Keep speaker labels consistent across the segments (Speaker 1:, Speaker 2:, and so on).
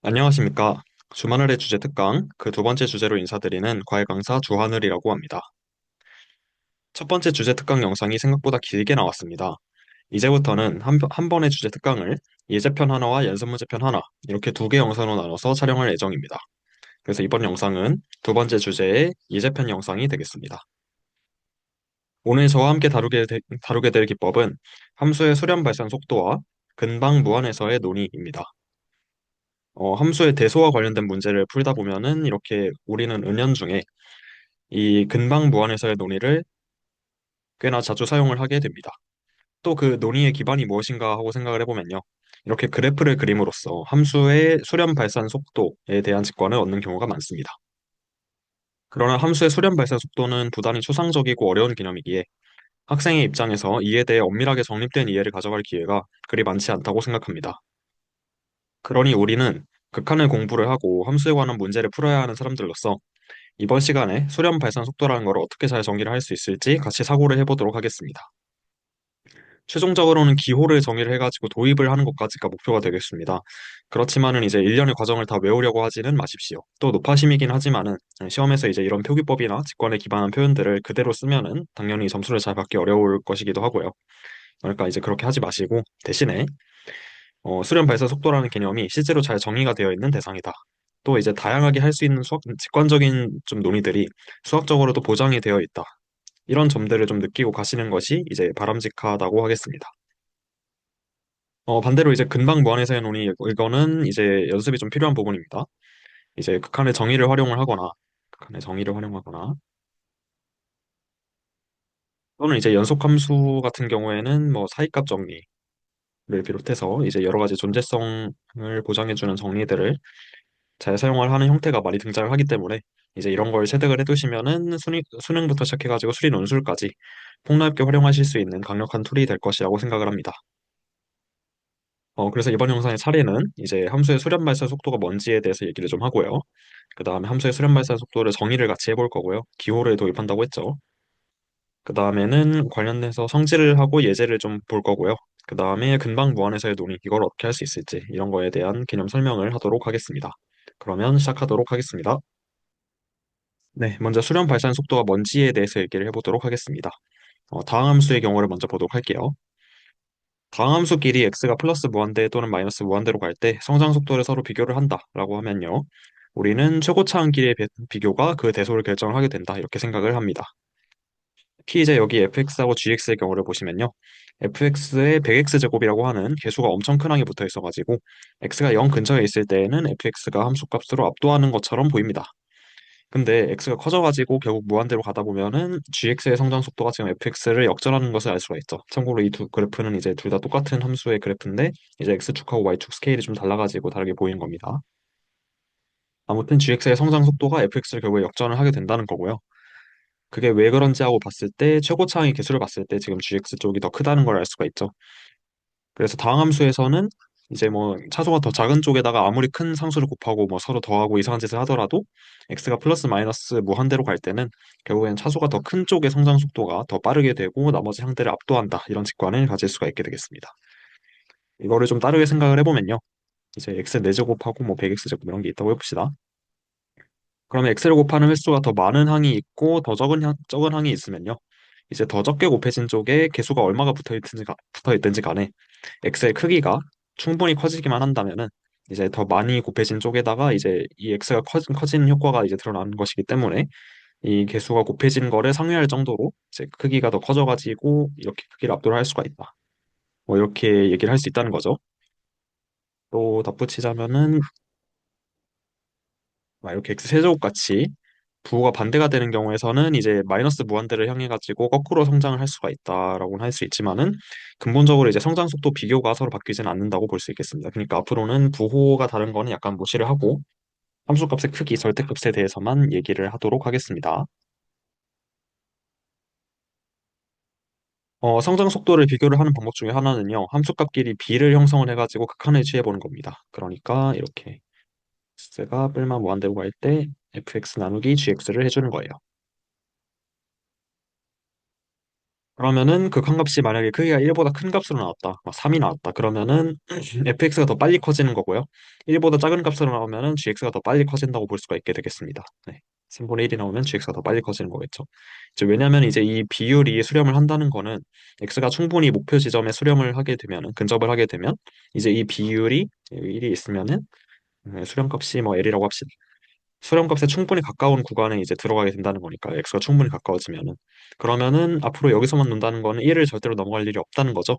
Speaker 1: 안녕하십니까. 주말의 주제 특강 그 두 번째 주제로 인사드리는 과외 강사 주하늘이라고 합니다. 첫 번째 주제 특강 영상이 생각보다 길게 나왔습니다. 이제부터는 한 번의 주제 특강을 예제편 하나와 연습 문제편 하나 이렇게 두 개 영상으로 나눠서 촬영할 예정입니다. 그래서 이번 영상은 두 번째 주제의 예제편 영상이 되겠습니다. 오늘 저와 함께 다루게 될 기법은 함수의 수렴 발산 속도와 근방 무한에서의 논의입니다. 함수의 대소와 관련된 문제를 풀다 보면은 이렇게 우리는 은연중에 이 근방 무한에서의 논의를 꽤나 자주 사용을 하게 됩니다. 또 그 논의의 기반이 무엇인가 하고 생각을 해보면요. 이렇게 그래프를 그림으로써 함수의 수렴 발산 속도에 대한 직관을 얻는 경우가 많습니다. 그러나 함수의 수렴 발산 속도는 부단히 추상적이고 어려운 개념이기에 학생의 입장에서 이에 대해 엄밀하게 정립된 이해를 가져갈 기회가 그리 많지 않다고 생각합니다. 그러니 우리는 극한의 공부를 하고 함수에 관한 문제를 풀어야 하는 사람들로서 이번 시간에 수렴 발산 속도라는 걸 어떻게 잘 정의를 할 수 있을지 같이 사고를 해보도록 하겠습니다. 최종적으로는 기호를 정의를 해가지고 도입을 하는 것까지가 목표가 되겠습니다. 그렇지만은 이제 일련의 과정을 다 외우려고 하지는 마십시오. 또 노파심이긴 하지만은 시험에서 이제 이런 표기법이나 직관에 기반한 표현들을 그대로 쓰면은 당연히 점수를 잘 받기 어려울 것이기도 하고요. 그러니까 이제 그렇게 하지 마시고 대신에 수렴 발사 속도라는 개념이 실제로 잘 정의가 되어 있는 대상이다. 또 이제 다양하게 할 수 있는 직관적인 좀 논의들이 수학적으로도 보장이 되어 있다. 이런 점들을 좀 느끼고 가시는 것이 이제 바람직하다고 하겠습니다. 반대로 이제 근방 무한에서의 논의 이거는 이제 연습이 좀 필요한 부분입니다. 이제 극한의 정의를 활용하거나 또는 이제 연속 함수 같은 경우에는 뭐 사이값 정리를 비롯해서 이제 여러 가지 존재성을 보장해주는 정리들을 잘 사용을 하는 형태가 많이 등장을 하기 때문에 이제 이런 걸 체득을 해두시면은 수능부터 시작해가지고 수리 논술까지 폭넓게 활용하실 수 있는 강력한 툴이 될 것이라고 생각을 합니다. 그래서 이번 영상의 차례는 이제 함수의 수렴 발산 속도가 뭔지에 대해서 얘기를 좀 하고요. 그 다음에 함수의 수렴 발산 속도를 정의를 같이 해볼 거고요. 기호를 도입한다고 했죠. 그 다음에는 관련돼서 성질을 하고 예제를 좀 볼 거고요. 그 다음에 근방 무한에서의 논의, 이걸 어떻게 할 수 있을지 이런 거에 대한 개념 설명을 하도록 하겠습니다. 그러면 시작하도록 하겠습니다. 네, 먼저 수렴 발산 속도가 뭔지에 대해서 얘기를 해보도록 하겠습니다. 다항함수의 경우를 먼저 보도록 할게요. 다항함수끼리 x가 플러스 무한대 또는 마이너스 무한대로 갈 때 성장 속도를 서로 비교를 한다라고 하면요. 우리는 최고차항끼리의 비교가 그 대소를 결정을 하게 된다 이렇게 생각을 합니다. 특히 이제 여기 fx하고 gx의 경우를 보시면요. fx의 100x 제곱이라고 하는 개수가 엄청 큰 항이 붙어 있어가지고 x가 0 근처에 있을 때에는 fx가 함수값으로 압도하는 것처럼 보입니다. 근데 x가 커져가지고 결국 무한대로 가다 보면은 gx의 성장 속도가 지금 fx를 역전하는 것을 알 수가 있죠. 참고로 이 두 그래프는 이제 둘 다 똑같은 함수의 그래프인데 이제 x축하고 y축 스케일이 좀 달라가지고 다르게 보이는 겁니다. 아무튼 gx의 성장 속도가 fx를 결국에 역전을 하게 된다는 거고요. 그게 왜 그런지 하고 봤을 때 최고차항의 개수를 봤을 때 지금 gx 쪽이 더 크다는 걸 알 수가 있죠. 그래서 다항함수에서는 이제 뭐 차수가 더 작은 쪽에다가 아무리 큰 상수를 곱하고 뭐 서로 더하고 이상한 짓을 하더라도 x가 플러스 마이너스 무한대로 갈 때는 결국엔 차수가 더 큰 쪽의 성장 속도가 더 빠르게 되고 나머지 항들을 압도한다 이런 직관을 가질 수가 있게 되겠습니다. 이거를 좀 다르게 생각을 해보면요. 이제 x 4제곱하고 뭐 100x 제곱 이런 게 있다고 해봅시다. 그러면 x를 곱하는 횟수가 더 많은 항이 있고 더 적은 항이 있으면요. 이제 더 적게 곱해진 쪽에 개수가 얼마가 붙어 있든지 간에 x의 크기가 충분히 커지기만 한다면은 이제 더 많이 곱해진 쪽에다가 이제 이 x가 커진 효과가 이제 드러나는 것이기 때문에 이 개수가 곱해진 거를 상회할 정도로 이제 크기가 더 커져가지고 이렇게 크기를 압도를 할 수가 있다. 뭐 이렇게 얘기를 할 수 있다는 거죠. 또 덧붙이자면은 막 이렇게 x 세제곱 같이 부호가 반대가 되는 경우에서는 이제 마이너스 무한대를 향해 가지고 거꾸로 성장을 할 수가 있다라고는 할 수 있지만은 근본적으로 이제 성장 속도 비교가 서로 바뀌지는 않는다고 볼 수 있겠습니다. 그러니까 앞으로는 부호가 다른 거는 약간 무시를 하고 함수값의 크기, 절대값에 대해서만 얘기를 하도록 하겠습니다. 성장 속도를 비교를 하는 방법 중에 하나는요. 함수값끼리 비를 형성을 해가지고 극한을 취해보는 겁니다. 그러니까 이렇게 x가 뿔마 무한대로 갈 때 fx 나누기 gx를 해주는 거예요. 그러면은 극한값이 만약에 크기가 1보다 큰 값으로 나왔다. 막 3이 나왔다. 그러면은 fx가 더 빨리 커지는 거고요. 1보다 작은 값으로 나오면은 gx가 더 빨리 커진다고 볼 수가 있게 되겠습니다. 네. 3분의 1이 나오면 gx가 더 빨리 커지는 거겠죠. 이제 왜냐면 이제 이 비율이 수렴을 한다는 거는 x가 충분히 목표 지점에 수렴을 하게 되면은 근접을 하게 되면 이제 이 비율이 1이 있으면은 수렴값이 뭐 l이라고 합시다. 수렴값에 충분히 가까운 구간에 이제 들어가게 된다는 거니까 x가 충분히 가까워지면은 그러면은 앞으로 여기서만 논다는 거는 1을 절대로 넘어갈 일이 없다는 거죠.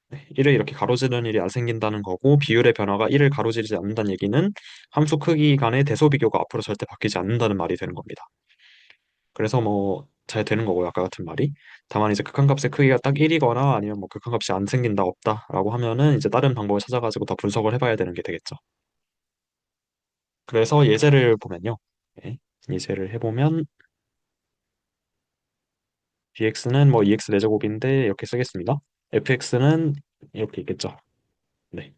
Speaker 1: 네, 1을 이렇게 가로지르는 일이 안 생긴다는 거고 비율의 변화가 1을 가로지르지 않는다는 얘기는 함수 크기 간의 대소 비교가 앞으로 절대 바뀌지 않는다는 말이 되는 겁니다. 그래서 뭐 잘 되는 거고요. 아까 같은 말이. 다만 이제 극한값의 크기가 딱 1이거나 아니면 뭐 극한값이 안 생긴다 없다라고 하면은 이제 다른 방법을 찾아가지고 더 분석을 해봐야 되는 게 되겠죠. 그래서 예제를 보면요. 네, 예제를 해보면 dx는 뭐 2x 4제곱인데 이렇게 쓰겠습니다. fx는 이렇게 있겠죠. 네.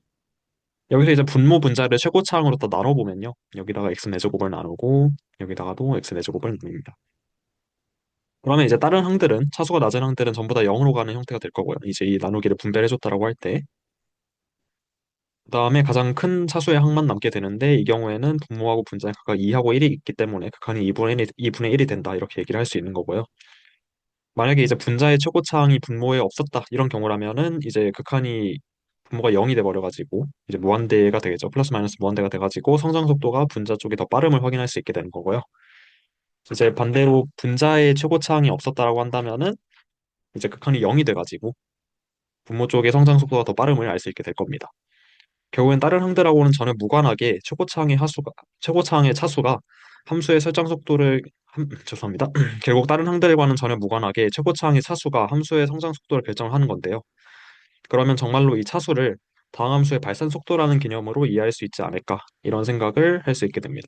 Speaker 1: 여기서 이제 분모 분자를 최고차항으로 또 나눠보면요. 여기다가 x 4제곱을 나누고 여기다가도 x 4제곱을 나눕니다. 그러면 이제 다른 항들은 차수가 낮은 항들은 전부 다 0으로 가는 형태가 될 거고요. 이제 이 나누기를 분배해줬다라고 할 때. 그다음에 가장 큰 차수의 항만 남게 되는데 이 경우에는 분모하고 분자에 각각 2하고 1이 있기 때문에 극한이 2분의 1이 된다 이렇게 얘기를 할 수 있는 거고요. 만약에 이제 분자의 최고차항이 분모에 없었다 이런 경우라면은 이제 극한이 분모가 0이 돼 버려가지고 이제 무한대가 되겠죠. 플러스 마이너스 무한대가 돼가지고 성장 속도가 분자 쪽이 더 빠름을 확인할 수 있게 되는 거고요. 이제 반대로 분자의 최고차항이 없었다라고 한다면은 이제 극한이 0이 돼가지고 분모 쪽의 성장 속도가 더 빠름을 알 수 있게 될 겁니다. 결국엔 다른 항들하고는 전혀 무관하게 최고차항의 차수가 함수의 설정 속도를 죄송합니다. 결국 다른 항들과는 전혀 무관하게 최고차항의 차수가 함수의 성장 속도를 결정하는 건데요. 그러면 정말로 이 차수를 다항함수의 발산 속도라는 개념으로 이해할 수 있지 않을까 이런 생각을 할 수 있게 됩니다.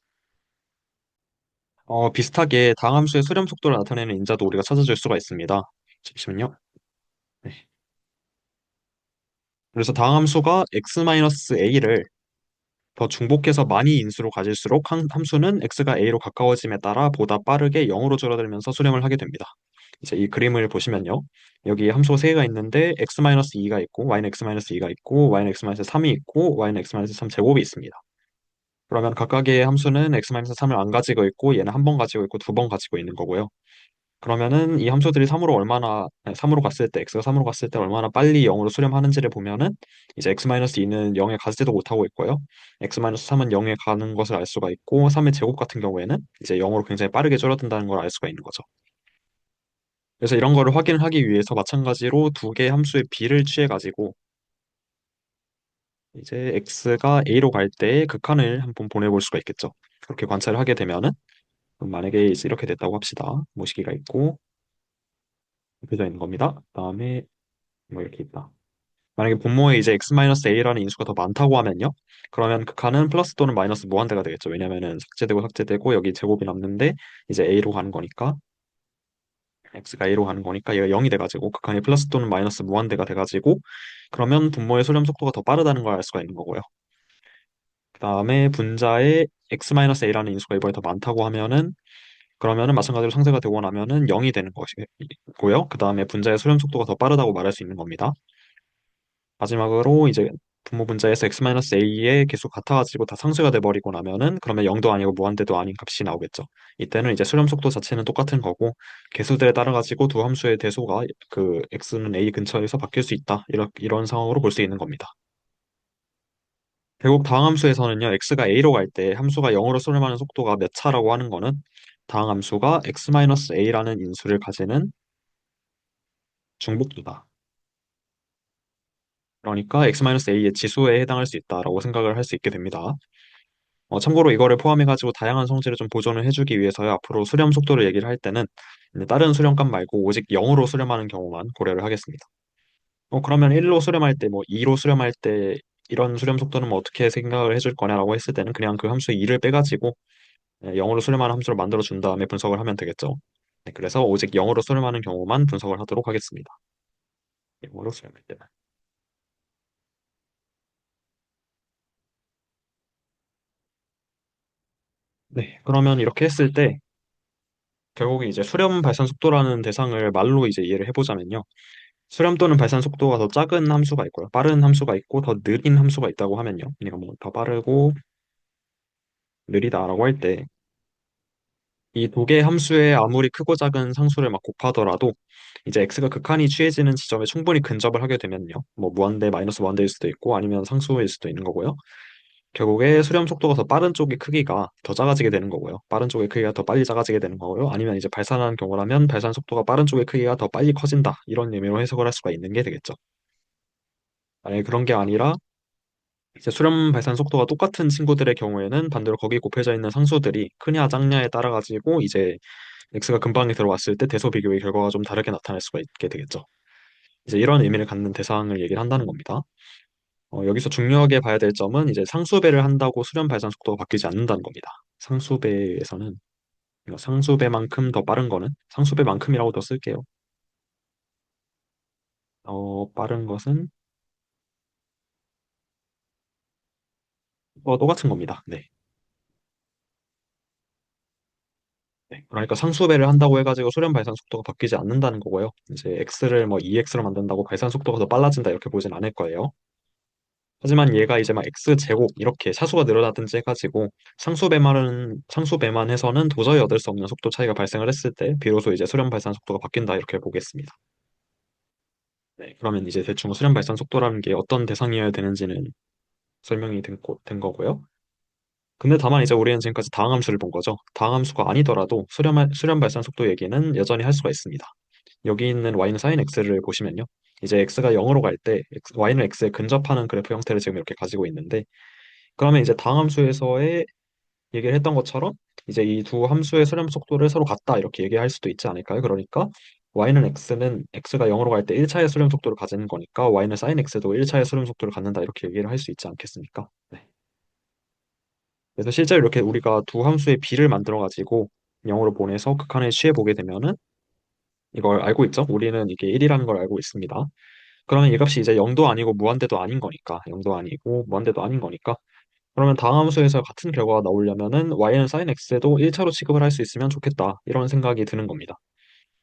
Speaker 1: 비슷하게 다항함수의 수렴 속도를 나타내는 인자도 우리가 찾아줄 수가 있습니다. 잠시만요. 네. 그래서 다항함수가 x-a를 더 중복해서 많이 인수로 가질수록 함수는 x가 a로 가까워짐에 따라 보다 빠르게 0으로 줄어들면서 수렴을 하게 됩니다. 이제 이 그림을 보시면요. 여기 함수 세 개가 있는데 x-2가 있고 y는 x-2가 있고 y는 x-3이 있고 y는 x-3 제곱이 있습니다. 그러면 각각의 함수는 x-3을 안 가지고 있고 얘는 한 번 가지고 있고 두 번 가지고 있는 거고요. 그러면은 이 함수들이 3으로 갔을 때 x가 3으로 갔을 때 얼마나 빨리 0으로 수렴하는지를 보면은 이제 x-2는 0에 가지도 못하고 있고요. x-3은 0에 가는 것을 알 수가 있고 3의 제곱 같은 경우에는 이제 0으로 굉장히 빠르게 줄어든다는 걸 알 수가 있는 거죠. 그래서 이런 거를 확인을 하기 위해서 마찬가지로 두 개의 함수의 비를 취해 가지고 이제 x가 a로 갈 때 극한을 한번 보내볼 수가 있겠죠. 그렇게 관찰을 하게 되면은 그럼 만약에 이제 이렇게 됐다고 합시다. 모시기가 있고 펴져 있는 겁니다. 그다음에 뭐 이렇게 있다. 만약에 분모에 이제 x-a라는 인수가 더 많다고 하면요. 그러면 극한은 플러스 또는 마이너스 무한대가 되겠죠. 왜냐면은 삭제되고 삭제되고 여기 제곱이 남는데 이제 a로 가는 거니까 x가 a로 가는 거니까 얘가 0이 돼가지고 극한이 플러스 또는 마이너스 무한대가 돼가지고 그러면 분모의 수렴 속도가 더 빠르다는 걸 알 수가 있는 거고요. 그다음에 분자에 x-a라는 인수가 이번에 더 많다고 하면은 그러면은 마찬가지로 상쇄가 되고 나면은 0이 되는 것이고요. 그다음에 분자의 수렴 속도가 더 빠르다고 말할 수 있는 겁니다. 마지막으로 이제 분모 분자에서 x-a의 개수 같아가지고 다 상쇄가 돼버리고 나면은 그러면 0도 아니고 무한대도 아닌 값이 나오겠죠. 이때는 이제 수렴 속도 자체는 똑같은 거고 개수들에 따라 가지고 두 함수의 대소가 그 x는 a 근처에서 바뀔 수 있다. 이런 상황으로 볼 수 있는 겁니다. 결국 다항함수에서는요, x가 a로 갈 때 함수가 0으로 수렴하는 속도가 몇 차라고 하는 거는 다항함수가 x-a라는 인수를 가지는 중복도다. 그러니까 x-a의 지수에 해당할 수 있다라고 생각을 할 수 있게 됩니다. 참고로 이거를 포함해가지고 다양한 성질을 좀 보존을 해주기 위해서요, 앞으로 수렴 속도를 얘기를 할 때는 이제 다른 수렴값 말고 오직 0으로 수렴하는 경우만 고려를 하겠습니다. 그러면 1로 수렴할 때, 뭐 2로 수렴할 때 이런 수렴 속도는 뭐 어떻게 생각을 해줄 거냐라고 했을 때는 그냥 그 함수 2를 빼가지고 0으로 수렴하는 함수를 만들어 준 다음에 분석을 하면 되겠죠. 네, 그래서 오직 0으로 수렴하는 경우만 분석을 하도록 하겠습니다. 0으로 수렴할 때만. 네, 그러면 이렇게 했을 때 결국에 이제 수렴 발산 속도라는 대상을 말로 이제 이해를 해보자면요. 수렴 또는 발산 속도가 더 작은 함수가 있고요. 빠른 함수가 있고 더 느린 함수가 있다고 하면요. 그러니까 뭐 더 빠르고 느리다라고 할 때 이 두 개의 함수의 아무리 크고 작은 상수를 막 곱하더라도 이제 x가 극한이 취해지는 지점에 충분히 근접을 하게 되면요. 뭐 무한대 마이너스 무한대일 수도 있고 아니면 상수일 수도 있는 거고요. 결국에 수렴 속도가 더 빠른 쪽의 크기가 더 작아지게 되는 거고요. 빠른 쪽의 크기가 더 빨리 작아지게 되는 거고요. 아니면 이제 발산하는 경우라면 발산 속도가 빠른 쪽의 크기가 더 빨리 커진다. 이런 의미로 해석을 할 수가 있는 게 되겠죠. 만약에 그런 게 아니라 이제 수렴 발산 속도가 똑같은 친구들의 경우에는 반대로 거기 곱해져 있는 상수들이 크냐 작냐에 따라 가지고 이제 x가 근방에 들어왔을 때 대소 비교의 결과가 좀 다르게 나타날 수가 있게 되겠죠. 이제 이런 의미를 갖는 대상을 얘기를 한다는 겁니다. 여기서 중요하게 봐야 될 점은 이제 상수배를 한다고 수렴 발산 속도가 바뀌지 않는다는 겁니다. 상수배에서는 이거 상수배만큼 더 빠른 거는 상수배만큼이라고 더 쓸게요. 빠른 것은 똑같은 겁니다. 네. 네. 그러니까 상수배를 한다고 해가지고 수렴 발산 속도가 바뀌지 않는다는 거고요. 이제 x를 뭐 2x로 만든다고 발산 속도가 더 빨라진다 이렇게 보진 않을 거예요. 하지만 얘가 이제 막 x 제곱 이렇게 차수가 늘어나든지 해가지고 상수배만 해서는 도저히 얻을 수 없는 속도 차이가 발생을 했을 때 비로소 이제 수렴 발산 속도가 바뀐다 이렇게 보겠습니다. 네, 그러면 이제 대충 수렴 발산 속도라는 게 어떤 대상이어야 되는지는 설명이 된 거고요. 근데 다만 이제 우리는 지금까지 다항함수를 본 거죠. 다항함수가 아니더라도 수렴 발산 속도 얘기는 여전히 할 수가 있습니다. 여기 있는 y는 sin x를 보시면요. 이제 x가 0으로 갈 때 y는 x에 근접하는 그래프 형태를 지금 이렇게 가지고 있는데 그러면 이제 다항함수에서의 얘기를 했던 것처럼 이제 이 두 함수의 수렴 속도를 서로 같다 이렇게 얘기할 수도 있지 않을까요? 그러니까 y는 x가 0으로 갈 때 1차의 수렴 속도를 가지는 거니까 y는 sin x도 1차의 수렴 속도를 갖는다 이렇게 얘기를 할 수 있지 않겠습니까? 네. 그래서 실제로 이렇게 우리가 두 함수의 비를 만들어 가지고 0으로 보내서 극한을 취해 보게 되면은 이걸 알고 있죠? 우리는 이게 1이라는 걸 알고 있습니다. 그러면 이 값이 이제 0도 아니고 무한대도 아닌 거니까 0도 아니고 무한대도 아닌 거니까 그러면 다함수에서 같은 결과가 나오려면은 y는 sin x에도 1차로 취급을 할 수 있으면 좋겠다 이런 생각이 드는 겁니다.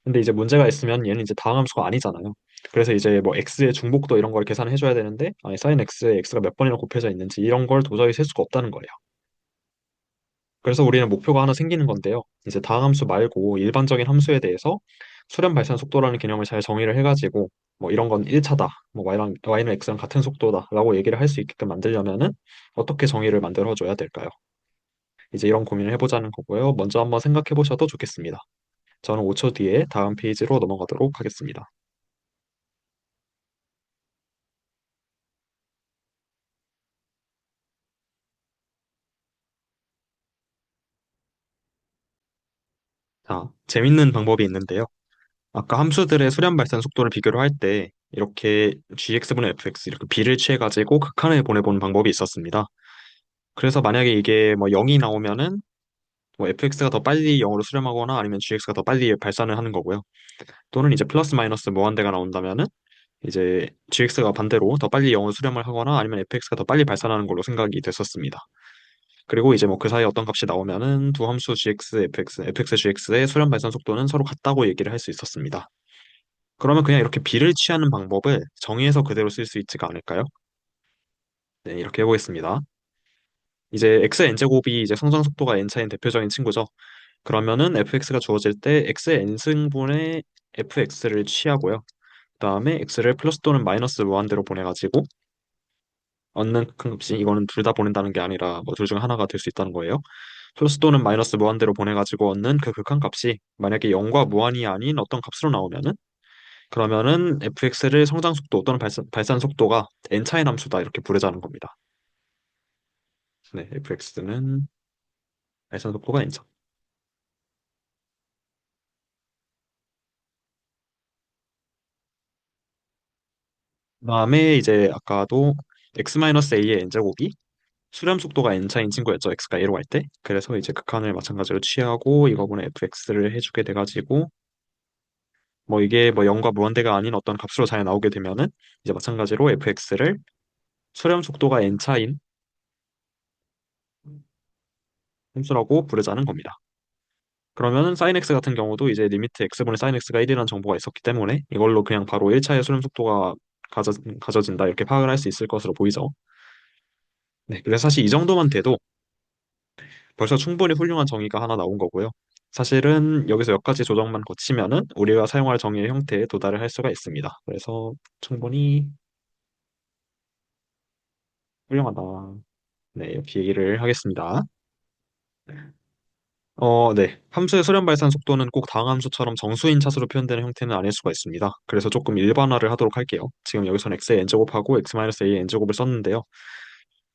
Speaker 1: 근데 이제 문제가 있으면 얘는 이제 다함수가 아니잖아요. 그래서 이제 뭐 x의 중복도 이런 걸 계산해 줘야 되는데 아니 sin x에 x가 몇 번이나 곱해져 있는지 이런 걸 도저히 셀 수가 없다는 거예요. 그래서 우리는 목표가 하나 생기는 건데요. 이제 다함수 말고 일반적인 함수에 대해서 수렴 발산 속도라는 개념을 잘 정의를 해가지고 뭐 이런 건 1차다, 뭐 y는 x랑 같은 속도다라고 얘기를 할 수 있게끔 만들려면은 어떻게 정의를 만들어줘야 될까요? 이제 이런 고민을 해보자는 거고요. 먼저 한번 생각해 보셔도 좋겠습니다. 저는 5초 뒤에 다음 페이지로 넘어가도록 하겠습니다. 자, 재밌는 방법이 있는데요. 아까 함수들의 수렴 발산 속도를 비교를 할 때 이렇게 gx분의 fx 이렇게 b를 취해가지고 극한을 보내보는 방법이 있었습니다. 그래서 만약에 이게 뭐 0이 나오면은 뭐 fx가 더 빨리 0으로 수렴하거나 아니면 gx가 더 빨리 발산을 하는 거고요. 또는 이제 플러스 마이너스 무한대가 나온다면은 이제 gx가 반대로 더 빨리 0으로 수렴을 하거나 아니면 fx가 더 빨리 발산하는 걸로 생각이 됐었습니다. 그리고 이제 뭐 그 사이에 어떤 값이 나오면은 두 함수 gx, fx, gx의 수렴 발산 속도는 서로 같다고 얘기를 할 수 있었습니다. 그러면 그냥 이렇게 비를 취하는 방법을 정의해서 그대로 쓸 수 있지가 않을까요? 네, 이렇게 해보겠습니다. 이제 x n제곱이 이제 성장 속도가 n차인 대표적인 친구죠. 그러면은 fx가 주어질 때 x의 n승분의 fx를 취하고요. 그다음에 x를 플러스 또는 마이너스 무한대로 보내가지고 얻는 큰 값이 이거는 둘 다 보낸다는 게 아니라 뭐 둘 중 하나가 될 수 있다는 거예요. 플러스 또는 마이너스 무한대로 보내가지고 얻는 그 극한 값이 만약에 0과 무한이 아닌 어떤 값으로 나오면은 그러면은 fx를 성장 속도 또는 발산 속도가 n차의 함수다 이렇게 부르자는 겁니다. 네, fx는 발산 속도가 n차. 그다음에 이제 아까도 x-a의 n제곱이 수렴 속도가 n차인 친구였죠. x가 1로 갈 때. 그래서 이제 극한을 마찬가지로 취하고 이거분의 fx를 해주게 돼가지고 뭐 이게 뭐 0과 무한대가 아닌 어떤 값으로 잘 나오게 되면은 이제 마찬가지로 fx를 수렴 속도가 n차인 함수라고 부르자는 겁니다. 그러면은 sin x 같은 경우도 이제 리미트 x분의 sin x가 1이라는 정보가 있었기 때문에 이걸로 그냥 바로 1차의 수렴 속도가 가져, 가져진다 이렇게 파악을 할 수 있을 것으로 보이죠. 네, 그래서 사실 이 정도만 돼도 벌써 충분히 훌륭한 정의가 하나 나온 거고요. 사실은 여기서 몇 가지 조정만 거치면은 우리가 사용할 정의의 형태에 도달을 할 수가 있습니다. 그래서 충분히 훌륭하다. 네, 이렇게 얘기를 하겠습니다. 네. 함수의 수렴 발산 속도는 꼭 다항함수처럼 정수인 차수로 표현되는 형태는 아닐 수가 있습니다. 그래서 조금 일반화를 하도록 할게요. 지금 여기서는 x의 n제곱하고 x-a의 n제곱을 썼는데요.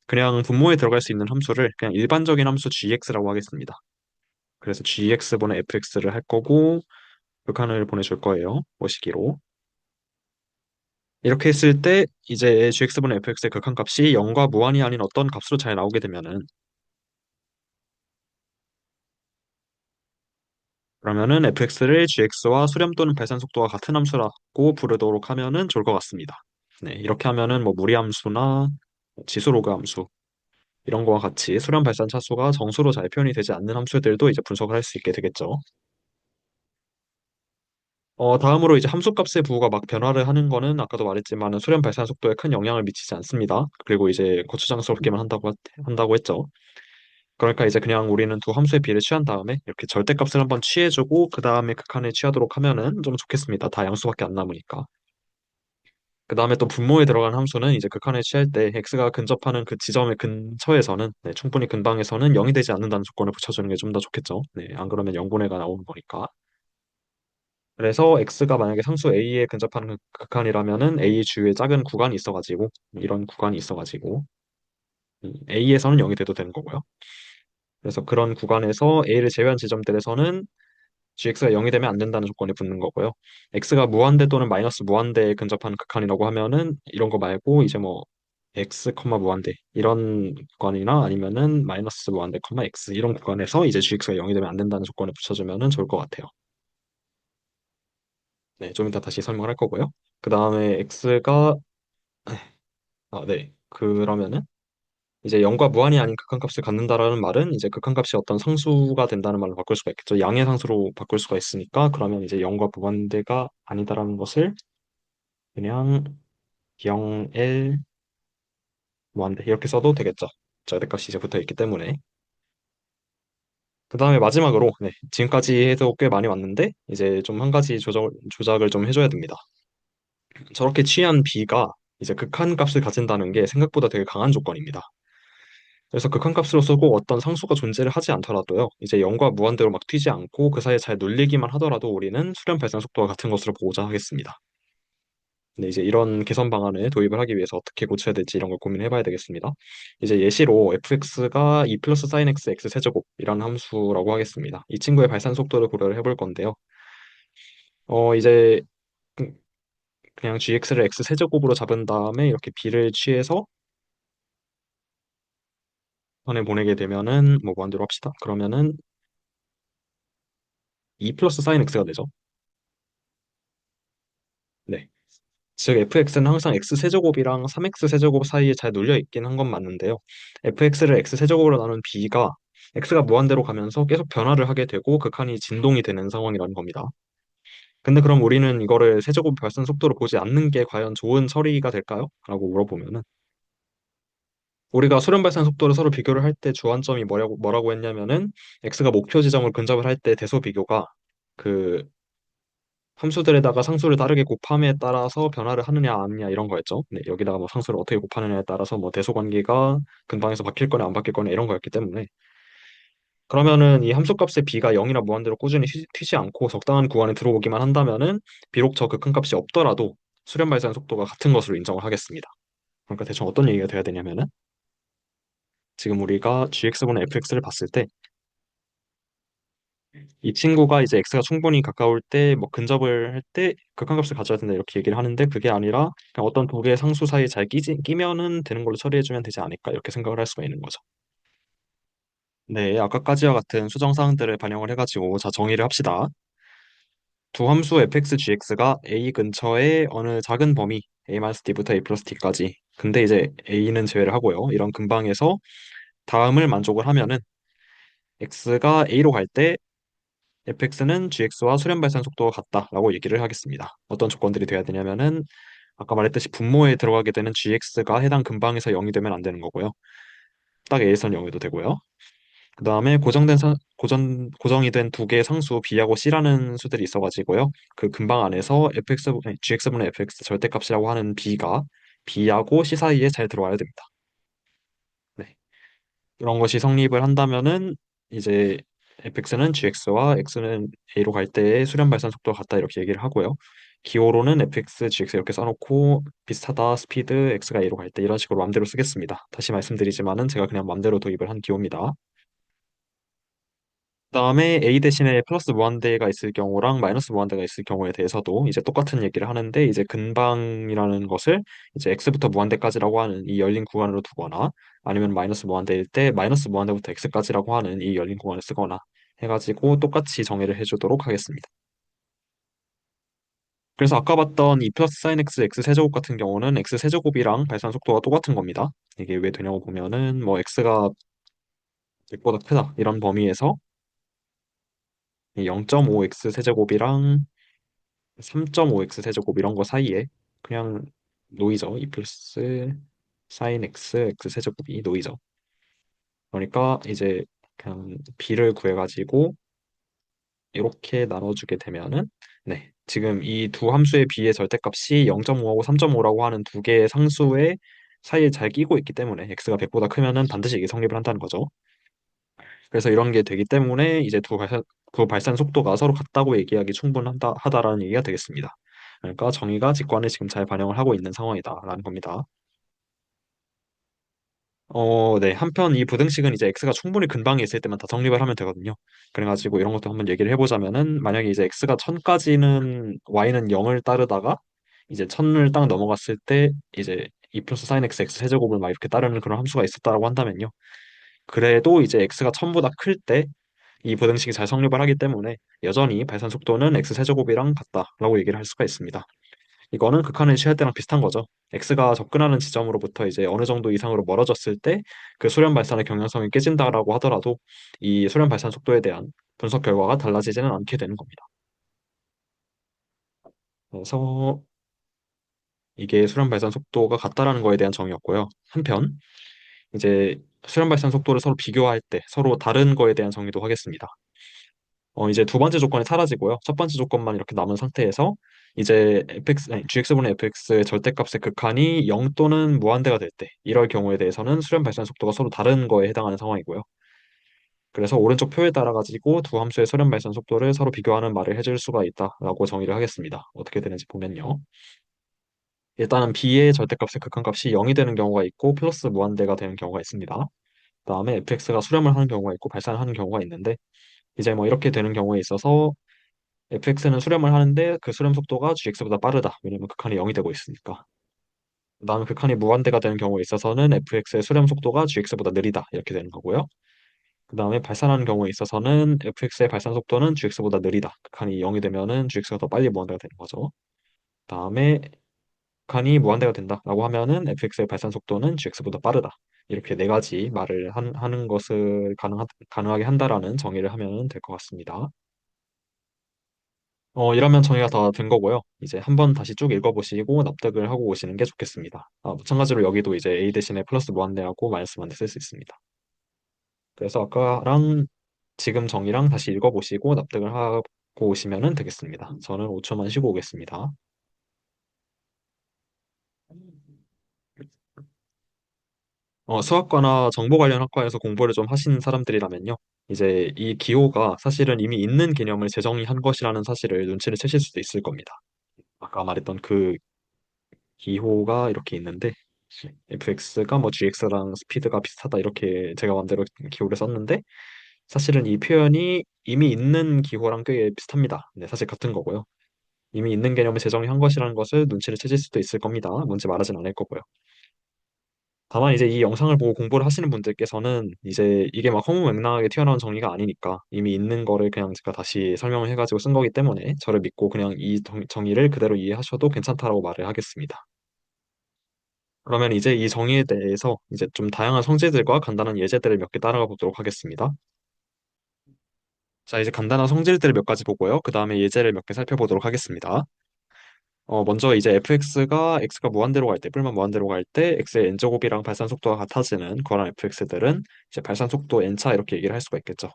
Speaker 1: 그냥 분모에 들어갈 수 있는 함수를 그냥 일반적인 함수 gx라고 하겠습니다. 그래서 gx분의 fx를 할 거고 극한을 보내줄 거예요. 모시기로. 이렇게 했을 때 이제 gx분의 fx의 극한값이 0과 무한이 아닌 어떤 값으로 잘 나오게 되면은 그러면은 fx를 gx와 수렴 또는 발산 속도가 같은 함수라고 부르도록 하면은 좋을 것 같습니다. 네, 이렇게 하면은 뭐 무리함수나 지수 로그 함수 이런 거와 같이 수렴 발산 차수가 정수로 잘 표현이 되지 않는 함수들도 이제 분석을 할 수 있게 되겠죠. 다음으로 이제 함수값의 부호가 막 변화를 하는 거는 아까도 말했지만 수렴 발산 속도에 큰 영향을 미치지 않습니다. 그리고 이제 거추장스럽게만 한다고 했죠. 그러니까 이제 그냥 우리는 두 함수의 비를 취한 다음에 이렇게 절대값을 한번 취해주고 그 다음에 극한을 취하도록 하면은 좀 좋겠습니다. 다 양수밖에 안 남으니까. 그 다음에 또 분모에 들어간 함수는 이제 극한을 취할 때 x가 근접하는 그 지점의 근처에서는 네, 충분히 근방에서는 0이 되지 않는다는 조건을 붙여주는 게 좀 더 좋겠죠. 네, 안 그러면 0분의가 나오는 거니까. 그래서 x가 만약에 상수 a에 근접하는 극한이라면은 a 주위에 작은 구간이 있어가지고 이런 구간이 있어가지고 a에서는 0이 돼도 되는 거고요. 그래서 그런 구간에서 a를 제외한 지점들에서는 gx가 0이 되면 안 된다는 조건이 붙는 거고요. x가 무한대 또는 마이너스 무한대에 근접하는 극한이라고 하면은 이런 거 말고 이제 뭐 x, 무한대 이런 구간이나 아니면은 마이너스 무한대, x 이런 구간에서 이제 gx가 0이 되면 안 된다는 조건을 붙여주면은 좋을 것 같아요. 네, 좀 이따 다시 설명을 할 거고요. 그 다음에 x가 네. 그러면은 이제 0과 무한이 아닌 극한값을 갖는다라는 말은 이제 극한값이 어떤 상수가 된다는 말로 바꿀 수가 있겠죠. 양의 상수로 바꿀 수가 있으니까 그러면 이제 0과 무한대가 아니다라는 것을 그냥 0L 무한대 이렇게 써도 되겠죠. 절대값이 이제 붙어 있기 때문에. 그 다음에 마지막으로 네, 지금까지 해도 꽤 많이 왔는데 이제 좀 한 가지 조작을 좀 해줘야 됩니다. 저렇게 취한 B가 이제 극한값을 가진다는 게 생각보다 되게 강한 조건입니다. 그래서 극한값으로서 꼭 어떤 상수가 존재를 하지 않더라도요. 이제 0과 무한대로 막 튀지 않고 그 사이에 잘 눌리기만 하더라도 우리는 수렴 발산 속도와 같은 것으로 보고자 하겠습니다. 근데 이제 이런 개선 방안을 도입을 하기 위해서 어떻게 고쳐야 될지 이런 걸 고민해 봐야 되겠습니다. 이제 예시로 fx가 2 플러스 sin x x 세제곱이라는 함수라고 하겠습니다. 이 친구의 발산 속도를 고려를 해볼 건데요. 이제 그- 그냥 gx를 x 세제곱으로 잡은 다음에 이렇게 b를 취해서 선에 보내게 되면은 뭐 무한대로 합시다. 그러면은 2 플러스 sin x가 되죠. 네. 즉 fx는 항상 x 세제곱이랑 3x 세제곱 사이에 잘 눌려 있긴 한 건 맞는데요. fx를 x 세제곱으로 나눈 b가 x가 무한대로 가면서 계속 변화를 하게 되고 극한이 진동이 되는 상황이라는 겁니다. 근데 그럼 우리는 이거를 세제곱 발산 속도로 보지 않는 게 과연 좋은 처리가 될까요? 라고 물어보면은 우리가 수렴 발산 속도를 서로 비교를 할 때 주안점이 뭐라고 했냐면은 x가 목표 지점을 근접을 할 때 대소 비교가 그 함수들에다가 상수를 다르게 곱함에 따라서 변화를 하느냐 안 하느냐 이런 거였죠. 네, 여기다가 뭐 상수를 어떻게 곱하느냐에 따라서 뭐 대소 관계가 근방에서 바뀔 거냐 안 바뀔 거냐 이런 거였기 때문에 그러면은 이 함수값의 b가 0이나 무한대로 꾸준히 튀지 않고 적당한 구간에 들어오기만 한다면은 비록 저 극한값이 없더라도 수렴 발산 속도가 같은 것으로 인정을 하겠습니다. 그러니까 대충 어떤 얘기가 돼야 되냐면은 지금 우리가 gx분의 fx를 봤을 때 이 친구가 이제 x가 충분히 가까울 때 뭐 근접을 할 때 극한값을 가져야 된다 이렇게 얘기를 하는데 그게 아니라 그냥 어떤 두 개의 상수 사이에 잘 끼면은 되는 걸로 처리해주면 되지 않을까 이렇게 생각을 할 수가 있는 거죠. 네, 아까까지와 같은 수정 사항들을 반영을 해가지고 자 정의를 합시다. 두 함수 fx, gx가 a 근처의 어느 작은 범위 a-t부터 a 플러스 t까지 근데 이제 a는 제외를 하고요. 이런 근방에서 다음을 만족을 하면은 x가 a로 갈때 fx는 gx와 수렴 발산 속도가 같다라고 얘기를 하겠습니다. 어떤 조건들이 돼야 되냐면은 아까 말했듯이 분모에 들어가게 되는 gx가 해당 근방에서 0이 되면 안 되는 거고요. 딱 a선 0이도 되고요. 그 다음에 고정이 된 두 개의 상수 b하고 c라는 수들이 있어가지고요. 그 근방 안에서 gx분의 fx 절대값이라고 하는 b가 b하고 c 사이에 잘 들어와야 됩니다. 네. 이런 것이 성립을 한다면은 이제 fx는 gx와 x는 a로 갈 때의 수렴 발산 속도가 같다 이렇게 얘기를 하고요. 기호로는 fx, gx 이렇게 써놓고 비슷하다, 스피드, x가 a로 갈 때 이런 식으로 맘대로 쓰겠습니다. 다시 말씀드리지만은 제가 그냥 맘대로 도입을 한 기호입니다. 그다음에 A 대신에 플러스 무한대가 있을 경우랑 마이너스 무한대가 있을 경우에 대해서도 이제 똑같은 얘기를 하는데 이제 근방이라는 것을 이제 x부터 무한대까지라고 하는 이 열린 구간으로 두거나 아니면 마이너스 무한대일 때 마이너스 무한대부터 x까지라고 하는 이 열린 구간을 쓰거나 해가지고 똑같이 정의를 해주도록 하겠습니다. 그래서 아까 봤던 이 플러스 사인 x x 세제곱 같은 경우는 x 세제곱이랑 발산 속도가 똑같은 겁니다. 이게 왜 되냐고 보면은 뭐 x가 100보다 크다 이런 범위에서 0.5x 세제곱이랑 3.5x 세제곱 이런 거 사이에 그냥 놓이죠. 2 플러스 사인 x x 세제곱이 놓이죠. 그러니까 이제 그냥 b를 구해가지고 이렇게 나눠주게 되면은 네 지금 이 두 함수의 b의 절대값이 0.5하고 3.5라고 하는 두 개의 상수의 사이에 잘 끼고 있기 때문에 x가 100보다 크면은 반드시 이게 성립을 한다는 거죠. 그래서 이런 게 되기 때문에 이제 두 발산 속도가 서로 같다고 얘기하기 하다라는 얘기가 되겠습니다. 그러니까 정의가 직관을 지금 잘 반영을 하고 있는 상황이다라는 겁니다. 네. 한편 이 부등식은 이제 x가 충분히 근방에 있을 때만 다 정립을 하면 되거든요. 그래가지고 이런 것도 한번 얘기를 해보자면은 만약에 이제 x가 1000까지는 y는 0을 따르다가 이제 1000을 딱 넘어갔을 때 이제 2 플러스 사인 x x 세제곱을 막 이렇게 따르는 그런 함수가 있었다라고 한다면요. 그래도 이제 x가 1000보다 클 때 이 부등식이 잘 성립을 하기 때문에 여전히 발산 속도는 x 세제곱이랑 같다라고 얘기를 할 수가 있습니다. 이거는 극한을 취할 때랑 비슷한 거죠. x가 접근하는 지점으로부터 이제 어느 정도 이상으로 멀어졌을 때 그 수렴 발산의 경향성이 깨진다라고 하더라도 이 수렴 발산 속도에 대한 분석 결과가 달라지지는 않게 되는 겁니다. 그래서 이게 수렴 발산 속도가 같다라는 거에 대한 정의였고요. 한편 이제 수렴 발산 속도를 서로 비교할 때 서로 다른 거에 대한 정의도 하겠습니다. 이제 두 번째 조건이 사라지고요. 첫 번째 조건만 이렇게 남은 상태에서 이제 아니, gx분의 fx의 절대값의 극한이 0 또는 무한대가 될 때, 이럴 경우에 대해서는 수렴 발산 속도가 서로 다른 거에 해당하는 상황이고요. 그래서 오른쪽 표에 따라 가지고 두 함수의 수렴 발산 속도를 서로 비교하는 말을 해줄 수가 있다라고 정의를 하겠습니다. 어떻게 되는지 보면요. 일단은 b의 절대값의 극한값이 0이 되는 경우가 있고 플러스 무한대가 되는 경우가 있습니다. 그다음에 fx가 수렴을 하는 경우가 있고 발산을 하는 경우가 있는데 이제 뭐 이렇게 되는 경우에 있어서 fx는 수렴을 하는데 그 수렴 속도가 gx보다 빠르다. 왜냐면 극한이 0이 되고 있으니까. 그다음에 극한이 무한대가 되는 경우에 있어서는 fx의 수렴 속도가 gx보다 느리다. 이렇게 되는 거고요. 그다음에 발산하는 경우에 있어서는 fx의 발산 속도는 gx보다 느리다. 극한이 0이 되면은 gx가 더 빨리 무한대가 되는 거죠. 그다음에 극한이 무한대가 된다라고 하면은 fx의 발산 속도는 gx보다 빠르다. 이렇게 네 가지 말을 하는 것을 가능하게 한다라는 정의를 하면 될 것 같습니다. 이러면 정의가 다 된 거고요. 이제 한번 다시 쭉 읽어보시고 납득을 하고 오시는 게 좋겠습니다. 마찬가지로 여기도 이제 A 대신에 플러스 무한대하고 마이너스 무한대 쓸 수 있습니다. 그래서 아까랑 지금 정의랑 다시 읽어보시고 납득을 하고 오시면 되겠습니다. 저는 5초만 쉬고 오겠습니다. 수학과나 정보 관련 학과에서 공부를 좀 하신 사람들이라면요. 이제 이 기호가 사실은 이미 있는 개념을 재정의한 것이라는 사실을 눈치를 채실 수도 있을 겁니다. 아까 말했던 그 기호가 이렇게 있는데 fx가 뭐 gx랑 스피드가 비슷하다 이렇게 제가 맘대로 기호를 썼는데 사실은 이 표현이 이미 있는 기호랑 꽤 비슷합니다. 네, 사실 같은 거고요. 이미 있는 개념을 재정의한 것이라는 것을 눈치를 채실 수도 있을 겁니다. 뭔지 말하진 않을 거고요. 다만 이제 이 영상을 보고 공부를 하시는 분들께서는 이제 이게 막 허무맹랑하게 튀어나온 정의가 아니니까 이미 있는 거를 그냥 제가 다시 설명을 해가지고 쓴 거기 때문에 저를 믿고 그냥 이 정의를 그대로 이해하셔도 괜찮다라고 말을 하겠습니다. 그러면 이제 이 정의에 대해서 이제 좀 다양한 성질들과 간단한 예제들을 몇 개 따라가 보도록 하겠습니다. 자, 이제 간단한 성질들을 몇 가지 보고요. 그 다음에 예제를 몇 개 살펴보도록 하겠습니다. 먼저 이제 fx가 x가 무한대로 갈 때, 뿔만 무한대로 갈 때 x의 n제곱이랑 발산 속도가 같아지는 그런 fx들은 이제 발산 속도 n차 이렇게 얘기를 할 수가 있겠죠.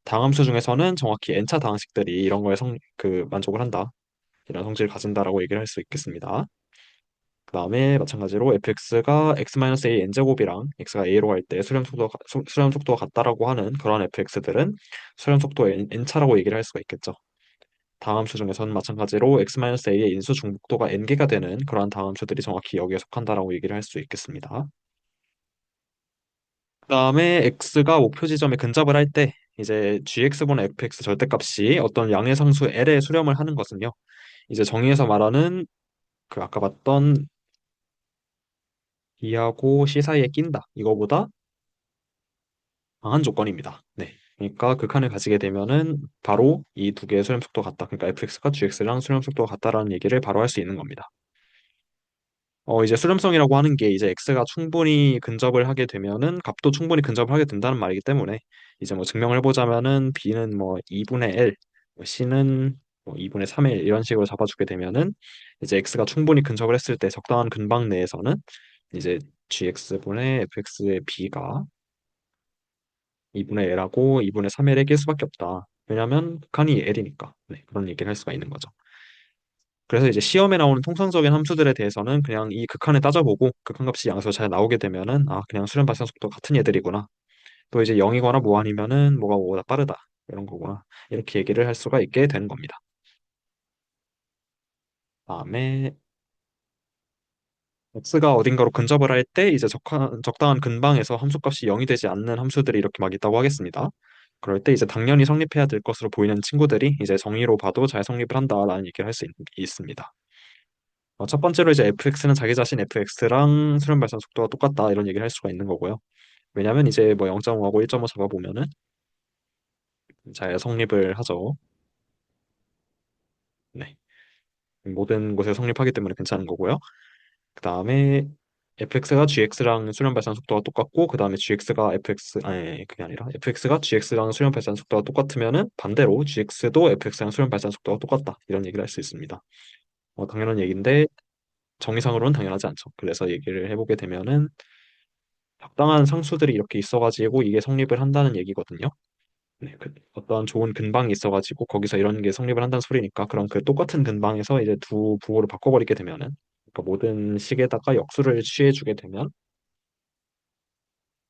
Speaker 1: 다항함수 중에서는 정확히 n차 다항식들이 이런 거에 만족을 한다. 이런 성질을 가진다라고 얘기를 할 수 있겠습니다. 그 다음에 마찬가지로 fx가 x-a n제곱이랑 x가 a로 갈 때 수렴 속도가 같다라고 하는 그런 fx들은 수렴 속도 n차라고 얘기를 할 수가 있겠죠. 다함수 중에서는 마찬가지로 x-a의 인수 중복도가 n개가 되는 그러한 다함수들이 정확히 여기에 속한다라고 얘기를 할 수 있겠습니다. 그다음에 x가 목표 지점에 근접을 할 때 이제 gx분의 fx 절대값이 어떤 양의 상수 l에 수렴을 하는 것은요. 이제 정의에서 말하는 그 아까 봤던 b하고 c 사이에 낀다. 이거보다 강한 조건입니다. 네. 그러니까 극한을 가지게 되면은 바로 이 두 개의 수렴 속도가 같다. 그러니까 fx가 gx랑 수렴 속도가 같다라는 얘기를 바로 할 수 있는 겁니다. 이제 수렴성이라고 하는 게 이제 x가 충분히 근접을 하게 되면은 값도 충분히 근접을 하게 된다는 말이기 때문에 이제 뭐 증명을 해보자면은 b는 뭐 2분의 l, 뭐 c는 뭐 2분의 3의 1 이런 식으로 잡아주게 되면은 이제 x가 충분히 근접을 했을 때 적당한 근방 내에서는 이제 gx분의 fx의 b가 2분의 l하고 2분의 3l의 낄 수밖에 없다. 왜냐하면 극한이 l이니까. 네, 그런 얘기를 할 수가 있는 거죠. 그래서 이제 시험에 나오는 통상적인 함수들에 대해서는 그냥 이 극한을 따져보고 극한값이 양수로 잘 나오게 되면은 아 그냥 수렴 발생 속도 같은 얘들이구나. 또 이제 0이거나 무한이면은 뭐가 뭐보다 빠르다. 이런 거구나. 이렇게 얘기를 할 수가 있게 되는 겁니다. 다음에 x가 어딘가로 근접을 할 때 이제 적당한 근방에서 함수값이 0이 되지 않는 함수들이 이렇게 막 있다고 하겠습니다. 그럴 때 이제 당연히 성립해야 될 것으로 보이는 친구들이 이제 정의로 봐도 잘 성립을 한다라는 얘기를 할 수 있습니다. 첫 번째로 이제 fx는 자기 자신 fx랑 수렴 발산 속도가 똑같다 이런 얘기를 할 수가 있는 거고요. 왜냐면 이제 뭐 0.5하고 1.5 잡아보면은 잘 성립을 하죠. 네. 모든 곳에 성립하기 때문에 괜찮은 거고요. 그 다음에 fx가 gx랑 수렴 발산 속도가 똑같고 그 다음에 gx가 fx 아니 그게 아니라 fx가 gx랑 수렴 발산 속도가 똑같으면은 반대로 gx도 fx랑 수렴 발산 속도가 똑같다 이런 얘기를 할 수 있습니다. 당연한 얘기인데 정의상으로는 당연하지 않죠. 그래서 얘기를 해보게 되면은 적당한 상수들이 이렇게 있어가지고 이게 성립을 한다는 얘기거든요. 네, 어떠한 좋은 근방이 있어가지고 거기서 이런 게 성립을 한다는 소리니까 그럼 그 똑같은 근방에서 이제 두 부호를 바꿔버리게 되면은 그러니까 모든 식에다가 역수를 취해주게 되면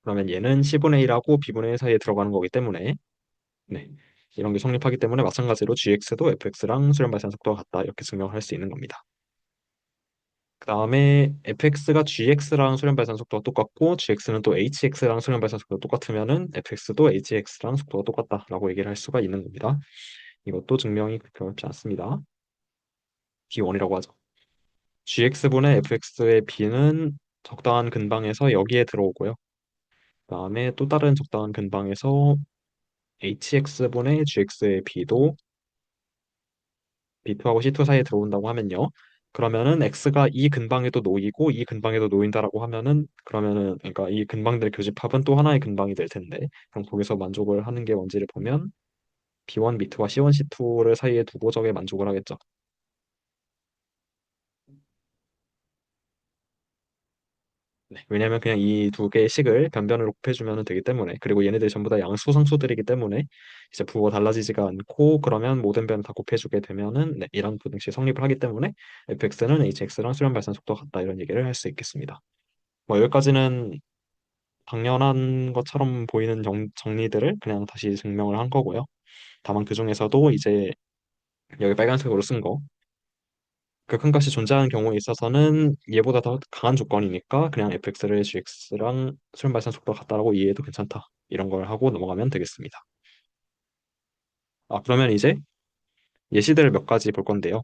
Speaker 1: 그러면 얘는 C분의 1하고 B분의 1 사이에 들어가는 거기 때문에 네, 이런 게 성립하기 때문에 마찬가지로 GX도 FX랑 수렴 발산 속도가 같다 이렇게 증명할 수 있는 겁니다. 그 다음에 fx가 gx랑 수렴 발산 속도가 똑같고 gx는 또 hx랑 수렴 발산 속도가 똑같으면은 fx도 hx랑 속도가 똑같다라고 얘기를 할 수가 있는 겁니다. 이것도 증명이 그렇게 어렵지 않습니다. B1이라고 하죠. gx분의 fx의 b는 적당한 근방에서 여기에 들어오고요. 그 다음에 또 다른 적당한 근방에서 hx분의 gx의 b도 B2하고 C2 사이에 들어온다고 하면요. 그러면은 X가 이 근방에도 놓이고 이 근방에도 놓인다라고 하면은 그러면은 그러니까 이 근방들의 교집합은 또 하나의 근방이 될 텐데 그럼 거기서 만족을 하는 게 뭔지를 보면 B1, B2와 C1, C2를 사이에 두고 저게 만족을 하겠죠. 네, 왜냐면 그냥 이 두 개의 식을 변변으로 곱해주면 되기 때문에 그리고 얘네들이 전부 다 양수상수들이기 때문에 이제 부호가 달라지지가 않고 그러면 모든 변 다 곱해주게 되면은 네, 이런 부등식 성립을 하기 때문에 fx는 hx랑 수렴 발산 속도가 같다 이런 얘기를 할 수 있겠습니다. 뭐 여기까지는 당연한 것처럼 보이는 정리들을 그냥 다시 증명을 한 거고요. 다만 그 중에서도 이제 여기 빨간색으로 쓴 거, 극한값이 존재하는 경우에 있어서는 얘보다 더 강한 조건이니까 그냥 fx를 gx랑 수렴 발산 속도가 같다라고 이해해도 괜찮다. 이런 걸 하고 넘어가면 되겠습니다. 그러면 이제 예시들을 몇 가지 볼 건데요.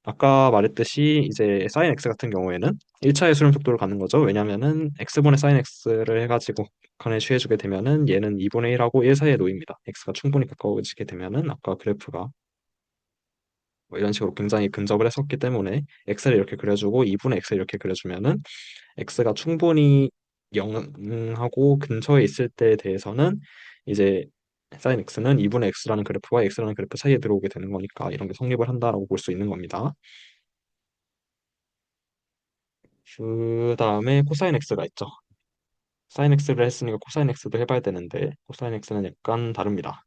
Speaker 1: 아까 말했듯이 이제 sin x 같은 경우에는 1차의 수렴 속도를 갖는 거죠. 왜냐면은 x분의 sin x를 해가지고 극한에 취해주게 되면은 얘는 2분의 1하고 1 사이에 놓입니다. x가 충분히 가까워지게 되면은 아까 그래프가 뭐 이런 식으로 굉장히 근접을 했었기 때문에 x를 이렇게 그려주고 2분의 x를 이렇게 그려주면은 x가 충분히 0하고 근처에 있을 때에 대해서는 이제 sin x는 2분의 x라는 그래프와 x라는 그래프 사이에 들어오게 되는 거니까 이런 게 성립을 한다라고 볼 수 있는 겁니다. 그 다음에 코사인 x가 있죠. sin x를 했으니까 코사인 x도 해봐야 되는데 코사인 x는 약간 다릅니다.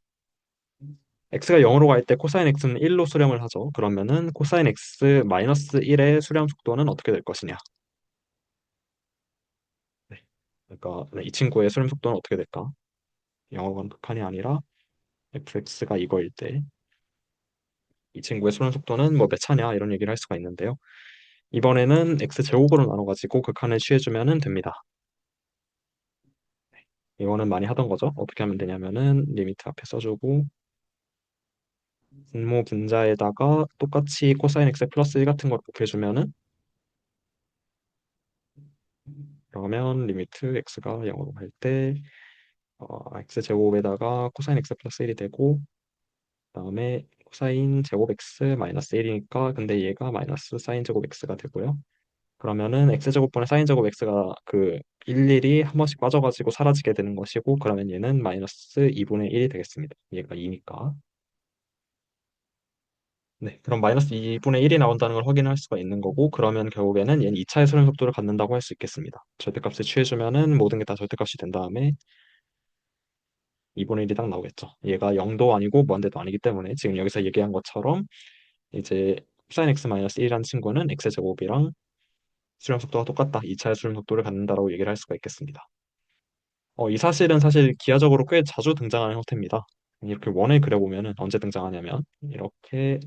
Speaker 1: x가 0으로 갈 때 코사인 x는 1로 수렴을 하죠. 그러면은 코사인 x 마이너스 1의 수렴 속도는 어떻게 될 것이냐? 네. 그러니까 이 친구의 수렴 속도는 어떻게 될까? 0으로 가는 극한이 아니라 fx가 이거일 때 이 친구의 수렴 속도는 뭐 몇 차냐 이런 얘기를 할 수가 있는데요. 이번에는 x 제곱으로 나눠가지고 극한을 취해주면은 됩니다. 이거는 많이 하던 거죠. 어떻게 하면 되냐면은 리미트 앞에 써주고 분모 분자에다가 똑같이 코사인 x 플러스 1 같은 걸 곱해주면은 그러면 리미트 x가 0으로 갈 때 x 제곱에다가 코사인 x 플러스 1이 되고 그다음에 코사인 제곱 x 마이너스 1이니까 근데 얘가 마이너스 사인 제곱 x가 되고요. 그러면은 x제곱분의 사인 제곱 x가 그 일일이 한 번씩 빠져가지고 사라지게 되는 것이고 그러면 얘는 마이너스 2분의 1이 되겠습니다. 얘가 2니까. 네, 그럼 마이너스 2분의 1이 나온다는 걸 확인할 수가 있는 거고 그러면 결국에는 얘는 2차의 수렴 속도를 갖는다고 할 수 있겠습니다. 절대값을 취해주면은 모든 게 다 절대값이 된 다음에 2분의 1이 딱 나오겠죠. 얘가 0도 아니고 무한대도 아니기 때문에 지금 여기서 얘기한 것처럼 이제 sin x 마이너스 1이라는 친구는 x제곱이랑 수렴 속도가 똑같다. 2차의 수렴 속도를 갖는다라고 얘기를 할 수가 있겠습니다. 이 사실은 사실 기하적으로 꽤 자주 등장하는 형태입니다. 이렇게 원을 그려보면은 언제 등장하냐면 이렇게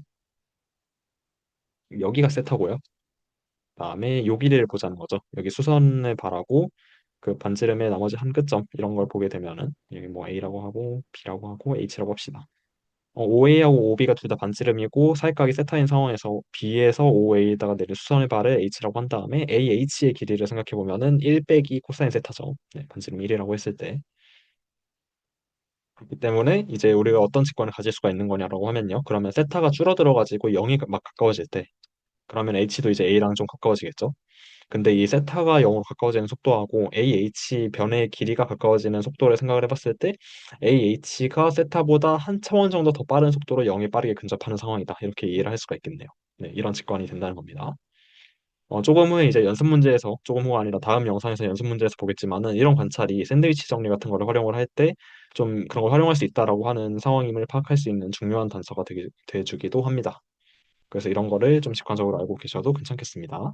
Speaker 1: 여기가 세타고요. 그다음에 요 길이를 보자는 거죠. 여기 수선을 바라고 그 반지름의 나머지 한 끝점 이런 걸 보게 되면은 여기 뭐 A라고 하고 B라고 하고 H라고 합시다. OA하고 OB가 둘 다 반지름이고 사이각이 세타인 상황에서 B에서 OA에다가 내린 수선의 발을 H라고 한 다음에 AH의 길이를 생각해 보면은 1 빼기 코사인 세타죠. 네, 반지름 1이라고 했을 때. 그렇기 때문에 이제 우리가 어떤 직관을 가질 수가 있는 거냐라고 하면요. 그러면 세타가 줄어들어 가지고 0이 막 가까워질 때 그러면 H도 이제 A랑 좀 가까워지겠죠. 근데 이 세타가 0으로 가까워지는 속도하고 AH 변의 길이가 가까워지는 속도를 생각을 해봤을 때 AH가 세타보다 한 차원 정도 더 빠른 속도로 0에 빠르게 근접하는 상황이다. 이렇게 이해를 할 수가 있겠네요. 네, 이런 직관이 된다는 겁니다. 조금 후에 이제 연습 문제에서 조금 후가 아니라 다음 영상에서 연습 문제에서 보겠지만은 이런 관찰이 샌드위치 정리 같은 거를 활용을 할 때 좀 그런 걸 활용할 수 있다라고 하는 상황임을 파악할 수 있는 중요한 단서가 되게 돼주기도 합니다. 그래서 이런 거를 좀 직관적으로 알고 계셔도 괜찮겠습니다.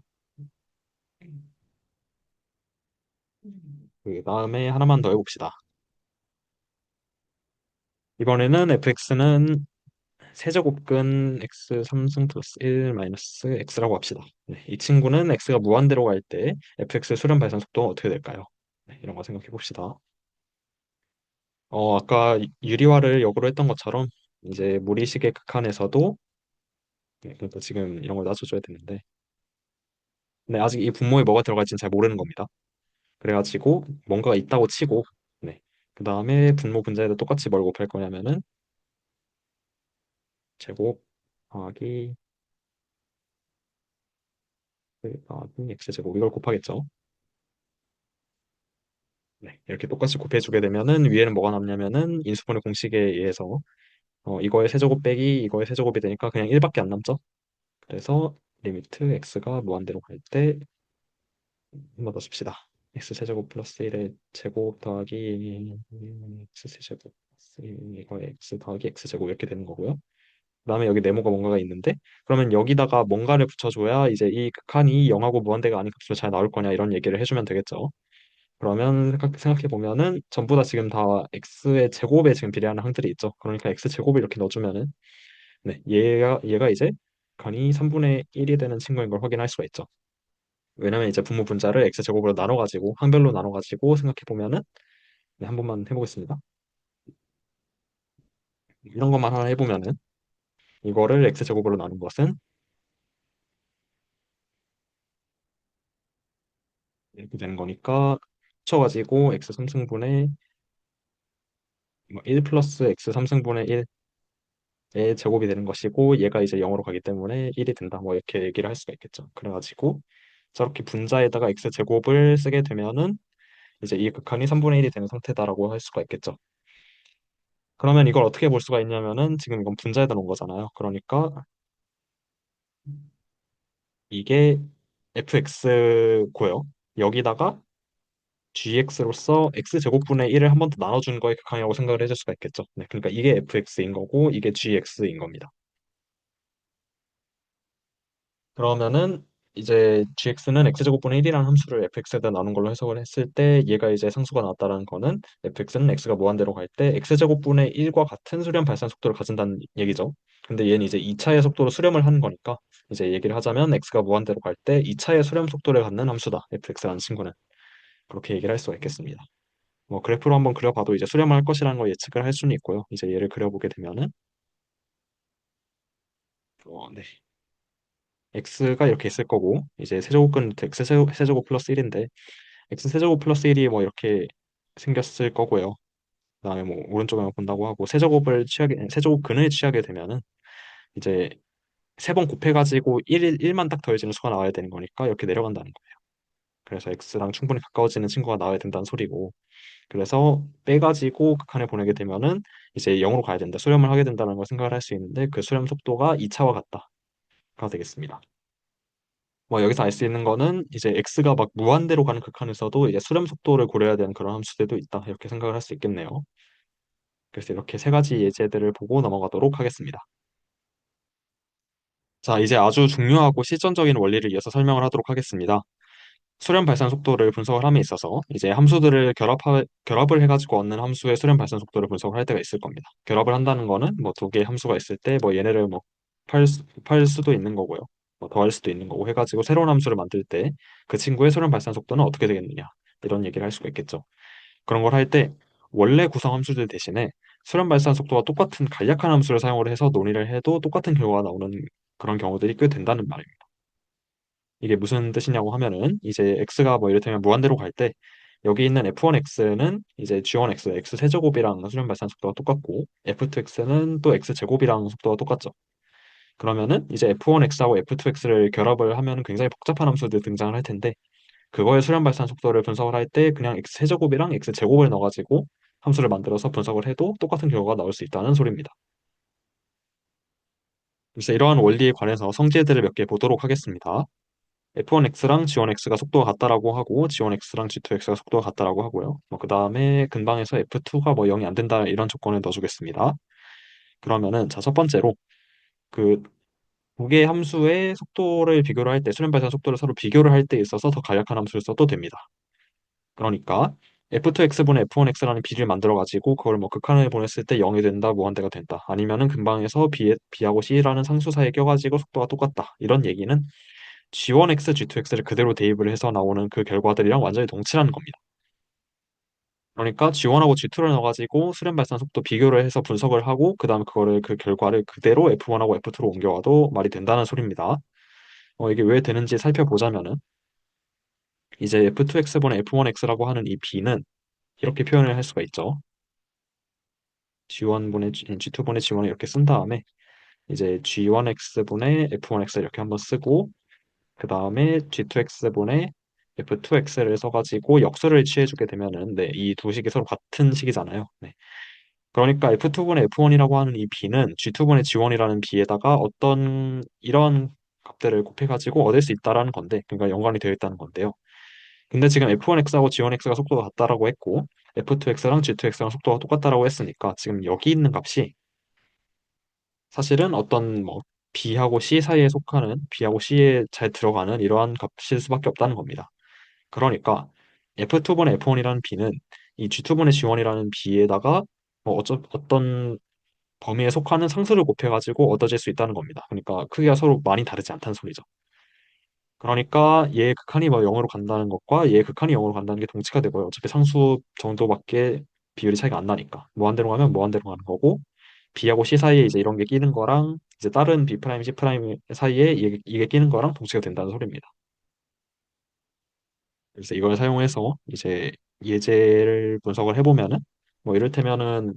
Speaker 1: 그 다음에 하나만 더 해봅시다. 이번에는 fx는 세제곱근 x 3승 플러스 1 마이너스 x라고 합시다. 네, 이 친구는 x가 무한대로 갈 때 fx의 수렴 발산 속도가 어떻게 될까요? 네, 이런 거 생각해 봅시다. 아까 유리화를 역으로 했던 것처럼 이제 무리식의 극한에서도 네, 그러니까 지금 이런 걸 놔줘줘야 되는데 네, 아직 이 분모에 뭐가 들어갈지는 잘 모르는 겁니다. 그래가지고 뭔가가 있다고 치고 네, 그 다음에 분모 분자에도 똑같이 뭘 곱할 거냐면은 제곱 더하기 x제곱 이걸 곱하겠죠. 네, 이렇게 똑같이 곱해주게 되면은 위에는 뭐가 남냐면은 인수분해 공식에 의해서 이거의 세제곱 빼기 이거의 세제곱이 되니까 그냥 1밖에 안 남죠. 그래서 리미트 x가 무한대로 갈 때 한 번 더 씁시다. x 세제곱 플러스 1의 제곱 더하기 x 세제곱 플러스 1 이거의 x 더하기 x 제곱 이렇게 되는 거고요. 그다음에 여기 네모가 뭔가가 있는데 그러면 여기다가 뭔가를 붙여줘야 이제 이 극한이 0하고 무한대가 아닌 값으로 잘 나올 거냐 이런 얘기를 해주면 되겠죠. 그러면 생각해 보면은 전부 다 지금 다 x의 제곱에 지금 비례하는 항들이 있죠. 그러니까 x 제곱을 이렇게 넣어주면은 네 얘가 이제 간이 3분의 1이 되는 친구인 걸 확인할 수가 있죠. 왜냐면 이제 분모 분자를 x 제곱으로 나눠가지고 항별로 나눠가지고 생각해 보면은 네, 한 번만 해보겠습니다. 이런 것만 하나 해보면은 이거를 x 제곱으로 나눈 것은 이렇게 되는 거니까 합쳐가지고 x 3승분의 1 플러스 x 3승분의 1의 제곱이 되는 것이고 얘가 이제 0으로 가기 때문에 1이 된다. 뭐 이렇게 얘기를 할 수가 있겠죠. 그래가지고 저렇게 분자에다가 x 제곱을 쓰게 되면은 이제 이 극한이 3분의 1이 되는 상태다라고 할 수가 있겠죠. 그러면 이걸 어떻게 볼 수가 있냐면은 지금 이건 분자에다 놓은 거잖아요. 그러니까 이게 fx고요. 여기다가 gx로서 x제곱분의 1을 한 번 더 나눠주는 거에 극한이라고 생각을 해줄 수가 있겠죠. 네, 그러니까 이게 fx인 거고 이게 gx인 겁니다. 그러면은 이제 gx는 x제곱분의 1이라는 함수를 fx에다 나눈 걸로 해석을 했을 때 얘가 이제 상수가 나왔다는 거는 fx는 x가 무한대로 갈 때 x제곱분의 1과 같은 수렴 발산 속도를 가진다는 얘기죠. 근데 얘는 이제 2차의 속도로 수렴을 하는 거니까 이제 얘기를 하자면 x가 무한대로 갈 때 2차의 수렴 속도를 갖는 함수다. fx라는 친구는. 그렇게 얘기를 할 수가 있겠습니다. 뭐 그래프로 한번 그려봐도 이제 수렴할 것이라는 걸 예측을 할 수는 있고요. 이제 얘를 그려보게 되면은 네. x가 이렇게 있을 거고 이제 세제곱근 x 세제곱 플러스 1인데 x 세제곱 플러스 1이 뭐 이렇게 생겼을 거고요. 그다음에 뭐 오른쪽에 본다고 하고 세제곱근을 취하게 되면은 이제 세 번 곱해가지고 1만 딱 더해지는 수가 나와야 되는 거니까 이렇게 내려간다는 거예요. 그래서 x랑 충분히 가까워지는 친구가 나와야 된다는 소리고 그래서 빼가지고 극한에 보내게 되면은 이제 0으로 가야 된다. 수렴을 하게 된다는 걸 생각을 할 수 있는데 그 수렴 속도가 2차와 같다가 되겠습니다. 뭐 여기서 알 수 있는 거는 이제 x가 막 무한대로 가는 극한에서도 이제 수렴 속도를 고려해야 되는 그런 함수들도 있다. 이렇게 생각을 할 수 있겠네요. 그래서 이렇게 세 가지 예제들을 보고 넘어가도록 하겠습니다. 자, 이제 아주 중요하고 실전적인 원리를 이어서 설명을 하도록 하겠습니다. 수렴 발산 속도를 분석을 함에 있어서 이제 함수들을 결합을 해가지고 얻는 함수의 수렴 발산 속도를 분석을 할 때가 있을 겁니다. 결합을 한다는 거는 뭐 두 개의 함수가 있을 때 뭐 얘네를 뭐 팔 수도 있는 거고요. 뭐 더할 수도 있는 거고 해가지고 새로운 함수를 만들 때 그 친구의 수렴 발산 속도는 어떻게 되겠느냐 이런 얘기를 할 수가 있겠죠. 그런 걸 할 때 원래 구성 함수들 대신에 수렴 발산 속도가 똑같은 간략한 함수를 사용을 해서 논의를 해도 똑같은 결과가 나오는 그런 경우들이 꽤 된다는 말입니다. 이게 무슨 뜻이냐고 하면은 이제 x가 뭐 이를테면 무한대로 갈 때 여기 있는 f1x는 이제 g1x x 세제곱이랑 수렴 발산 속도가 똑같고 f2x는 또 x 제곱이랑 속도가 똑같죠. 그러면은 이제 f1x하고 f2x를 결합을 하면 굉장히 복잡한 함수들이 등장을 할 텐데 그거의 수렴 발산 속도를 분석을 할 때 그냥 x 세제곱이랑 x 제곱을 넣어가지고 함수를 만들어서 분석을 해도 똑같은 결과가 나올 수 있다는 소리입니다. 그래서 이러한 원리에 관해서 성질들을 몇 개 보도록 하겠습니다. F1X랑 G1X가 속도가 같다라고 하고 G1X랑 G2X가 속도가 같다라고 하고요. 뭐 그다음에 근방에서 F2가 뭐 0이 안 된다 이런 조건을 넣어주겠습니다. 그러면은 자 첫 번째로 그 두 개의 함수의 속도를 비교를 할 때 수렴 발산 속도를 서로 비교를 할 때 있어서 더 간략한 함수를 써도 됩니다. 그러니까 F2X분의 F1X라는 비를 만들어 가지고 그걸 뭐 극한을 보냈을 때 0이 된다, 무한대가 된다. 아니면은 근방에서 B하고 C라는 상수 사이에 껴가지고 속도가 똑같다. 이런 얘기는 G1X, G2X를 그대로 대입을 해서 나오는 그 결과들이랑 완전히 동치라는 겁니다. 그러니까 G1하고 G2를 넣어가지고 수렴 발산 속도 비교를 해서 분석을 하고 그다음 그거를 그 결과를 그대로 F1하고 F2로 옮겨와도 말이 된다는 소리입니다. 이게 왜 되는지 살펴보자면은 이제 F2X분의 F1X라고 하는 이 B는 이렇게 표현을 할 수가 있죠. G2분의 G1을 이렇게 쓴 다음에 이제 G1X분의 F1X 이렇게 한번 쓰고 그 다음에 G2X분의 F2X를 써가지고 역수를 취해주게 되면은 네, 이 두 식이 서로 같은 식이잖아요. 네. 그러니까 F2분의 F1이라고 하는 이 B는 G2분의 G1이라는 B에다가 어떤 이런 값들을 곱해가지고 얻을 수 있다라는 건데, 그러니까 연관이 되어 있다는 건데요. 근데 지금 F1X하고 G1X가 속도가 같다라고 했고, F2X랑 G2X랑 속도가 똑같다라고 했으니까 지금 여기 있는 값이 사실은 어떤 뭐 B하고 C 사이에 속하는 B하고 C에 잘 들어가는 이러한 값일 수밖에 없다는 겁니다. 그러니까 F2분의 F1이라는 B는 이 G2분의 G1이라는 B에다가 뭐 어떤 범위에 속하는 상수를 곱해가지고 얻어질 수 있다는 겁니다. 그러니까 크기가 서로 많이 다르지 않다는 소리죠. 그러니까 얘의 극한이 뭐 0으로 간다는 것과 얘의 극한이 0으로 간다는 게 동치가 되고요. 어차피 상수 정도밖에 비율이 차이가 안 나니까 무한대로 가면 무한대로 가는 거고 B하고 C 사이에 이제 이런 게 끼는 거랑 이제 다른 B 프라임, C 프라임 사이에 이게 끼는 거랑 동치가 된다는 소리입니다. 그래서 이걸 사용해서 이제 예제를 분석을 해보면은 뭐 이를테면은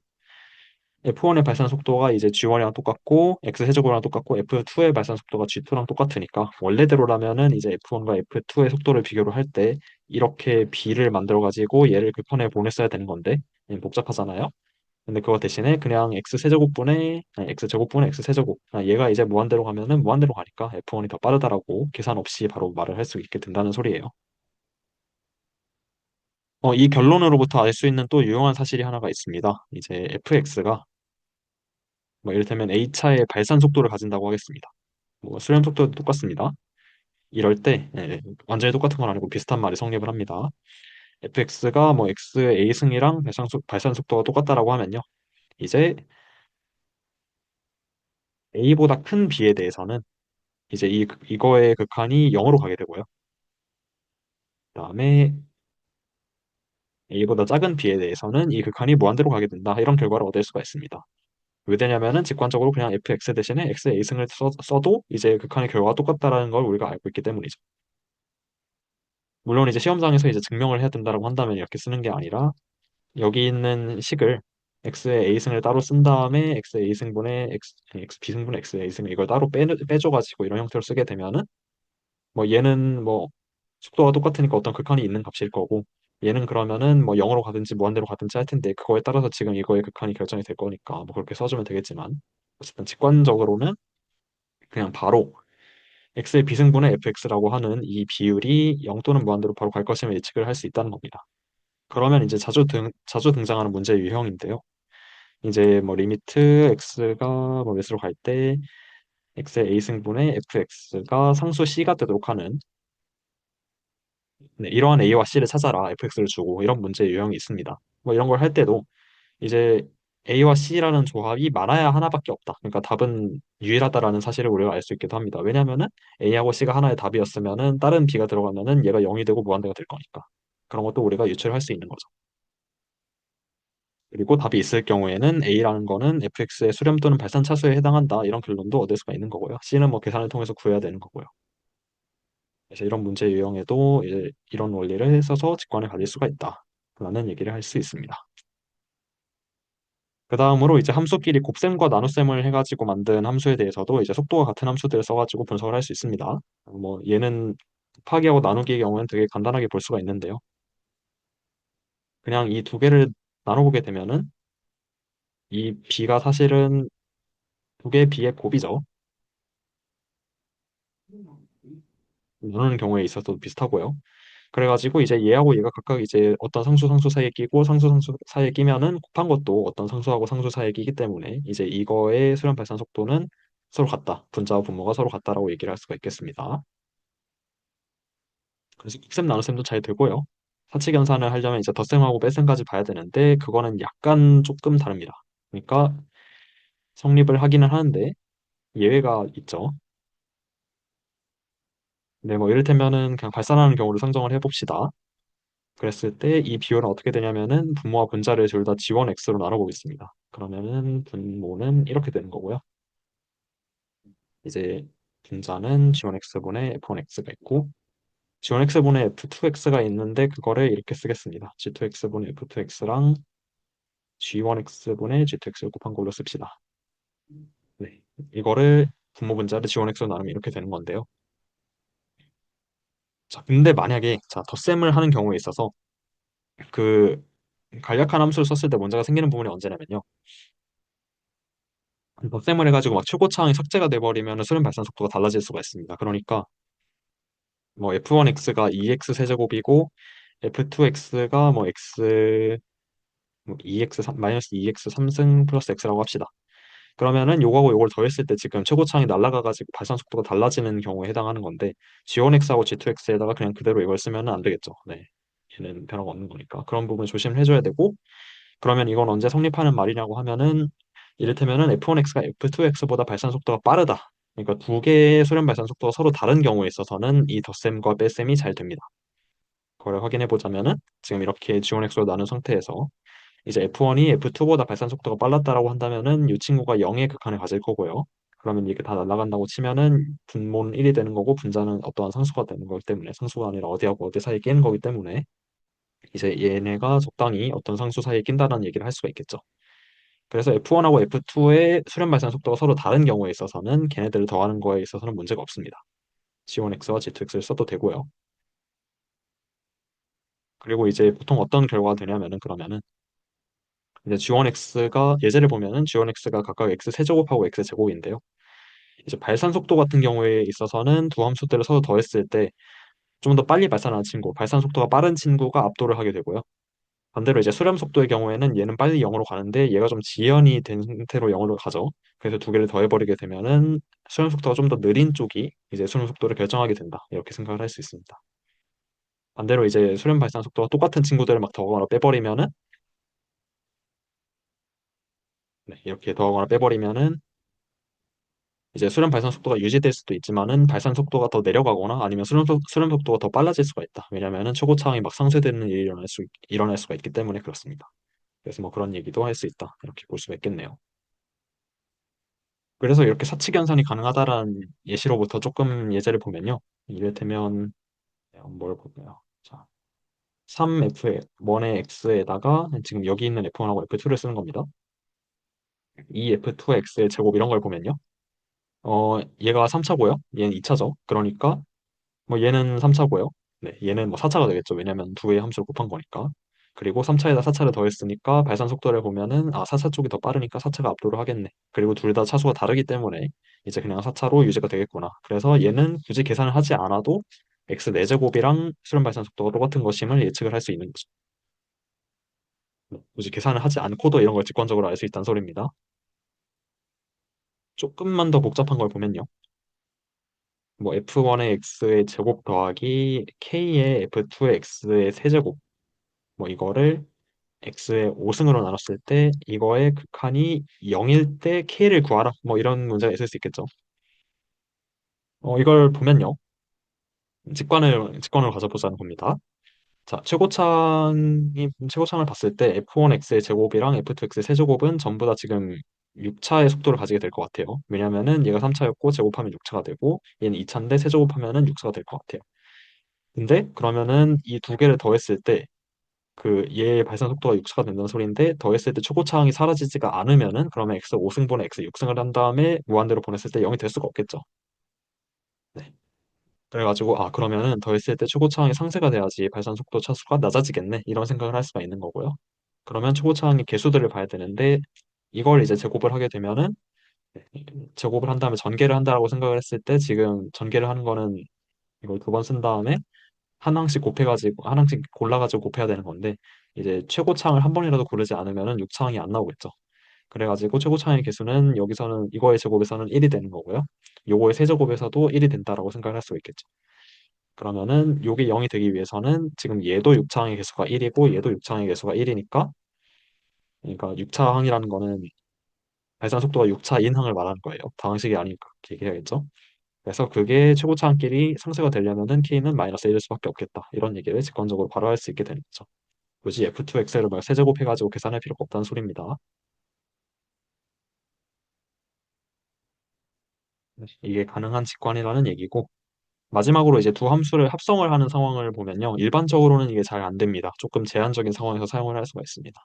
Speaker 1: F1의 발산 속도가 이제 G1이랑 똑같고 X 세제곱이랑 똑같고 F2의 발산 속도가 G2랑 똑같으니까 원래대로라면은 이제 F1과 F2의 속도를 비교를 할 때 이렇게 B를 만들어 가지고 얘를 극한에 보냈어야 되는 건데 복잡하잖아요. 근데 그거 대신에 그냥 x 세제곱분의 아니, x 제곱분의 x 세제곱 얘가 이제 무한대로 가면은 무한대로 가니까 F1이 더 빠르다라고 계산 없이 바로 말을 할 수 있게 된다는 소리예요. 이 결론으로부터 알 수 있는 또 유용한 사실이 하나가 있습니다. 이제 fx가 뭐 이를테면 a차의 발산 속도를 가진다고 하겠습니다. 뭐 수렴 속도도 똑같습니다. 이럴 때 완전히 똑같은 건 아니고 비슷한 말이 성립을 합니다. fx가 뭐 x a 승이랑 발산 속도가 똑같다라고 하면요. 이제 a보다 큰 b에 대해서는 이제 이거의 극한이 0으로 가게 되고요. 그다음에 a보다 작은 b에 대해서는 이 극한이 무한대로 가게 된다. 이런 결과를 얻을 수가 있습니다. 왜 되냐면은 직관적으로 그냥 fx 대신에 x의 a승을 써도 이제 극한의 결과가 똑같다라는 걸 우리가 알고 있기 때문이죠. 물론 이제 시험장에서 이제 증명을 해야 된다라고 한다면 이렇게 쓰는 게 아니라 여기 있는 식을 x의 a승을 따로 쓴 다음에 x의 a승분의 x b승분의 x의 a승 이걸 따로 빼줘가지고 이런 형태로 쓰게 되면은 뭐 얘는 뭐 속도가 똑같으니까 어떤 극한이 있는 값일 거고 얘는 그러면은 뭐 0으로 가든지 무한대로 가든지 할 텐데 그거에 따라서 지금 이거의 극한이 결정이 될 거니까 뭐 그렇게 써주면 되겠지만 어쨌든 직관적으로는 그냥 바로 x의 비승분의 fx라고 하는 이 비율이 0 또는 무한대로 바로 갈 것임을 예측을 할 수 있다는 겁니다. 그러면 이제 자주 등장하는 문제 유형인데요. 이제 뭐 리미트 x가 뭐 몇으로 갈 때 x의 a승분의 fx가 상수 c가 되도록 하는 네, 이러한 a와 c를 찾아라 fx를 주고 이런 문제 유형이 있습니다. 뭐 이런 걸 할 때도 이제 a와 c라는 조합이 많아야 하나밖에 없다. 그러니까 답은 유일하다라는 사실을 우리가 알 수 있기도 합니다. 왜냐하면은 a하고 c가 하나의 답이었으면은 다른 b가 들어가면은 얘가 0이 되고 무한대가 될 거니까 그런 것도 우리가 유출할 수 있는 거죠. 그리고 답이 있을 경우에는 A라는 거는 fx의 수렴 또는 발산 차수에 해당한다. 이런 결론도 얻을 수가 있는 거고요. C는 뭐 계산을 통해서 구해야 되는 거고요. 그래서 이런 문제 유형에도 이제 이런 원리를 써서 직관을 가질 수가 있다. 라는 얘기를 할 수 있습니다. 그 다음으로 이제 함수끼리 곱셈과 나눗셈을 해가지고 만든 함수에 대해서도 이제 속도가 같은 함수들을 써가지고 분석을 할 수 있습니다. 뭐 얘는 곱하기하고 나누기의 경우는 되게 간단하게 볼 수가 있는데요. 그냥 이 두 개를 나눠보게 되면은 이 b가 사실은 두 개의 b의 곱이죠. 나누는 경우에 있어서도 비슷하고요. 그래가지고 이제 얘하고 얘가 각각 이제 어떤 상수 사이에 끼고 상수 사이에 끼면은 곱한 것도 어떤 상수하고 상수 사이에 끼기 때문에 이제 이거의 수렴 발산 속도는 서로 같다. 분자와 분모가 서로 같다라고 얘기를 할 수가 있겠습니다. 그래서 곱셈 나눗셈도 잘 되고요. 사칙 연산을 하려면 이제 덧셈하고 뺄셈까지 봐야 되는데 그거는 약간 조금 다릅니다. 그러니까 성립을 하기는 하는데 예외가 있죠. 네, 뭐 이를테면은 그냥 발산하는 경우를 상정을 해봅시다. 그랬을 때 이 비율은 어떻게 되냐면은 분모와 분자를 둘 다 지원 x로 나눠보겠습니다. 그러면은 분모는 이렇게 되는 거고요. 이제 분자는 지원 x분의 f1 x가 있고 지원 x분의 f2 x가 있는데 그거를 이렇게 쓰겠습니다. g2 x분의 f2 x랑 g1 x분의 g2 x를 곱한 걸로 씁시다. 네, 이거를 분모 분자를 지원 x로 나누면 이렇게 되는 건데요. 자, 근데 만약에 자 덧셈을 하는 경우에 있어서 그 간략한 함수를 썼을 때 문제가 생기는 부분이 언제냐면요. 덧셈을 해가지고 막 최고차항이 삭제가 돼버리면 수렴 발산 속도가 달라질 수가 있습니다. 그러니까 뭐 f1x가 2x 세제곱이고 f2x가 뭐 x 뭐 2x 마이너스 2x 3승 플러스 x라고 합시다. 그러면은 요거하고 요걸 더했을 때 지금 최고차항이 날아가가지고 발산 속도가 달라지는 경우에 해당하는 건데 G1x하고 G2x에다가 그냥 그대로 이걸 쓰면은 안 되겠죠. 네. 얘는 변화가 없는 거니까 그런 부분 조심을 해줘야 되고 그러면 이건 언제 성립하는 말이냐고 하면은 이를테면은 F1x가 F2x보다 발산 속도가 빠르다. 그러니까 두 개의 소련 발산 속도가 서로 다른 경우에 있어서는 이 덧셈과 뺄셈이 잘 됩니다. 그걸 확인해 보자면은 지금 이렇게 G1x로 나눈 상태에서 이제 F1이 F2보다 발산 속도가 빨랐다라고 한다면은 이 친구가 0의 극한을 가질 거고요. 그러면 이게 다 날아간다고 치면은 분모는 1이 되는 거고 분자는 어떠한 상수가 되는 거기 때문에 상수가 아니라 어디하고 어디 사이에 끼는 거기 때문에 이제 얘네가 적당히 어떤 상수 사이에 낀다는 얘기를 할 수가 있겠죠. 그래서 F1하고 F2의 수렴 발산 속도가 서로 다른 경우에 있어서는 걔네들을 더하는 거에 있어서는 문제가 없습니다. G1x와 G2x를 써도 되고요. 그리고 이제 보통 어떤 결과가 되냐면은 그러면은 이제 G1x가 예제를 보면은 G1x가 각각 x 세제곱하고 x 제곱인데요. 이제 발산 속도 같은 경우에 있어서는 두 함수들을 서로 더했을 때 좀 더 빨리 발산하는 친구, 발산 속도가 빠른 친구가 압도를 하게 되고요. 반대로 이제 수렴 속도의 경우에는 얘는 빨리 0으로 가는데 얘가 좀 지연이 된 상태로 0으로 가죠. 그래서 두 개를 더해버리게 되면은 수렴 속도가 좀 더 느린 쪽이 이제 수렴 속도를 결정하게 된다. 이렇게 생각을 할 수 있습니다. 반대로 이제 수렴 발산 속도가 똑같은 친구들을 막 더하거나 빼버리면은 네, 이렇게 더하거나 빼버리면은 이제 수렴 발산 속도가 유지될 수도 있지만은 발산 속도가 더 내려가거나 아니면 수렴 속도가 더 빨라질 수가 있다. 왜냐면은 초고차항이 막 상쇄되는 일이 일어날 수가 있기 때문에 그렇습니다. 그래서 뭐 그런 얘기도 할 수 있다. 이렇게 볼 수가 있겠네요. 그래서 이렇게 사칙 연산이 가능하다라는 예시로부터 조금 예제를 보면요. 이를테면 뭘 볼까요? 자, 3F1의 X에다가 지금 여기 있는 F1하고 F2를 쓰는 겁니다. 이 F2X의 제곱 이런 걸 보면요. 얘가 3차고요. 얘는 2차죠. 그러니까 뭐 얘는 3차고요. 네, 얘는 뭐 4차가 되겠죠. 왜냐면 두 개의 함수를 곱한 거니까. 그리고 3차에다 4차를 더했으니까 발산 속도를 보면은 4차 쪽이 더 빠르니까 4차가 압도를 하겠네. 그리고 둘 다 차수가 다르기 때문에 이제 그냥 4차로 유지가 되겠구나. 그래서 얘는 굳이 계산을 하지 않아도 x 4제곱이랑 수렴 발산 속도가 똑같은 것임을 예측을 할 수 있는 거죠. 네, 굳이 계산을 하지 않고도 이런 걸 직관적으로 알 수 있다는 소리입니다. 조금만 더 복잡한 걸 보면요. 뭐 f1의 x의 제곱 더하기 k의 f2의 x의 세제곱 뭐 이거를 x의 5승으로 나눴을 때 이거의 극한이 0일 때 k를 구하라. 뭐 이런 문제가 있을 수 있겠죠. 이걸 보면요. 직관을 가져보자는 겁니다. 자, 최고창을 봤을 때 f1x의 제곱이랑 f2x의 세제곱은 전부 다 지금 6차의 속도를 가지게 될 것 같아요. 왜냐면은 얘가 3차였고 제곱하면 6차가 되고 얘는 2차인데 세제곱하면은 6차가 될 것 같아요. 근데 그러면은 이 두 개를 더했을 때 그 얘의 발산 속도가 6차가 된다는 소리인데 더했을 때 초고차항이 사라지지가 않으면은 그러면 x 5승분의 x 6승을 한 다음에 무한대로 보냈을 때 0이 될 수가 없겠죠. 네. 그래가지고 그러면은 더했을 때 초고차항이 상쇄가 돼야지 발산 속도 차수가 낮아지겠네 이런 생각을 할 수가 있는 거고요. 그러면 초고차항의 개수들을 봐야 되는데 이걸 이제 제곱을 하게 되면은 제곱을 한 다음에 전개를 한다라고 생각을 했을 때 지금 전개를 하는 거는 이걸 두 번 쓴 다음에 한 항씩 곱해가지고 한 항씩 골라가지고 곱해야 되는 건데 이제 최고차항을 한 번이라도 고르지 않으면은 6차항이 안 나오겠죠. 그래가지고 최고차항의 개수는 여기서는 이거의 제곱에서는 1이 되는 거고요. 요거의 세제곱에서도 1이 된다라고 생각을 할 수가 있겠죠. 그러면은 요게 0이 되기 위해서는 지금 얘도 6차항의 개수가 1이고 얘도 6차항의 개수가 1이니까 그러니까 6차항이라는 거는 발산 속도가 6차인 항을 말하는 거예요. 방식이 아니니까 그렇게 얘기해야겠죠. 그래서 그게 최고차항끼리 상쇄가 되려면은 k는 마이너스 1일 수밖에 없겠다. 이런 얘기를 직관적으로 바로 할 수 있게 되는 거죠. 굳이 f2x를 막 세제곱해가지고 계산할 필요가 없다는 소리입니다. 이게 가능한 직관이라는 얘기고 마지막으로 이제 두 함수를 합성을 하는 상황을 보면요. 일반적으로는 이게 잘 안 됩니다. 조금 제한적인 상황에서 사용을 할 수가 있습니다.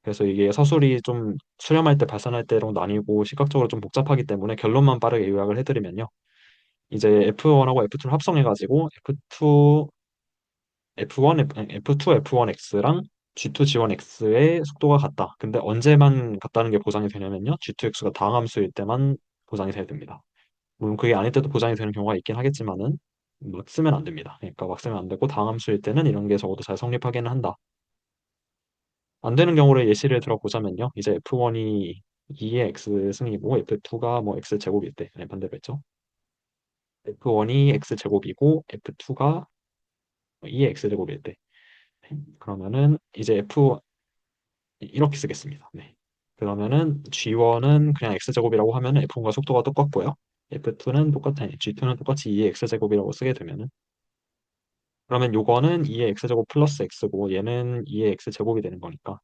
Speaker 1: 그래서 이게 서술이 좀 수렴할 때 발산할 때로 나뉘고 시각적으로 좀 복잡하기 때문에 결론만 빠르게 요약을 해드리면요. 이제 F1하고 F2를 합성해가지고 F2 F1X랑 G2 G1X의 속도가 같다. 근데 언제만 같다는 게 보장이 되냐면요. G2X가 다항함수일 때만 보장이 돼야 됩니다. 물론 그게 아닐 때도 보장이 되는 경우가 있긴 하겠지만은 막 쓰면 안 됩니다. 그러니까 막 쓰면 안 되고 다항함수일 때는 이런 게 적어도 잘 성립하기는 한다. 안 되는 경우를 예시를 들어보자면요. 이제 F1이 2의 x 승이고 F2가 뭐 x 제곱일 때, 아니 반대로 했죠. F1이 x 제곱이고 F2가 2의 x 제곱일 때. 그러면은 이제 F 이렇게 쓰겠습니다. 네. 그러면은 G1은 그냥 x 제곱이라고 하면은 F1과 속도가 똑같고요. F2는 G2는 똑같이 2의 x 제곱이라고 쓰게 되면은 그러면 요거는 2의 x제곱 플러스 x고 얘는 2의 x제곱이 되는 거니까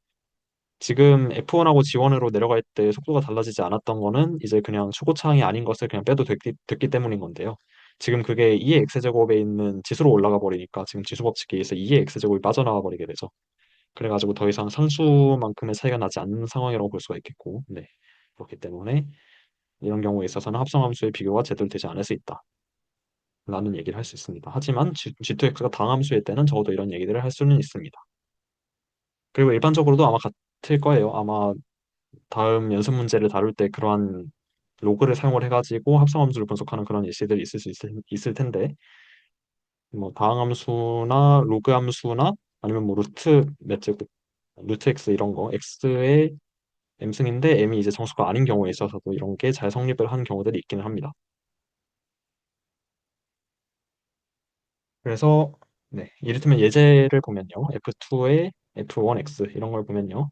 Speaker 1: 지금 F1하고 G1으로 내려갈 때 속도가 달라지지 않았던 거는 이제 그냥 초고차항이 아닌 것을 그냥 빼도 됐기 때문인 건데요. 지금 그게 2의 x제곱에 있는 지수로 올라가 버리니까 지금 지수 법칙에 의해서 2의 x제곱이 빠져나와 버리게 되죠. 그래가지고 더 이상 상수만큼의 차이가 나지 않는 상황이라고 볼 수가 있겠고, 네. 그렇기 때문에 이런 경우에 있어서는 합성함수의 비교가 제대로 되지 않을 수 있다. 라는 얘기를 할 수 있습니다. 하지만 G2X가 당함수일 때는 적어도 이런 얘기들을 할 수는 있습니다. 그리고 일반적으로도 아마 틀 거예요. 아마 다음 연습 문제를 다룰 때 그러한 로그를 사용을 해가지고 합성함수를 분석하는 그런 예시들이 있을 텐데 뭐 다항함수나 로그함수나 아니면 뭐 루트 몇 제곱 루트 x 이런 거 x의 m승인데 m이 이제 정수가 아닌 경우에 있어서도 이런 게 잘 성립을 하는 경우들이 있기는 합니다. 그래서 네, 이를테면 예제를 보면요. F2에 F1x 이런 걸 보면요.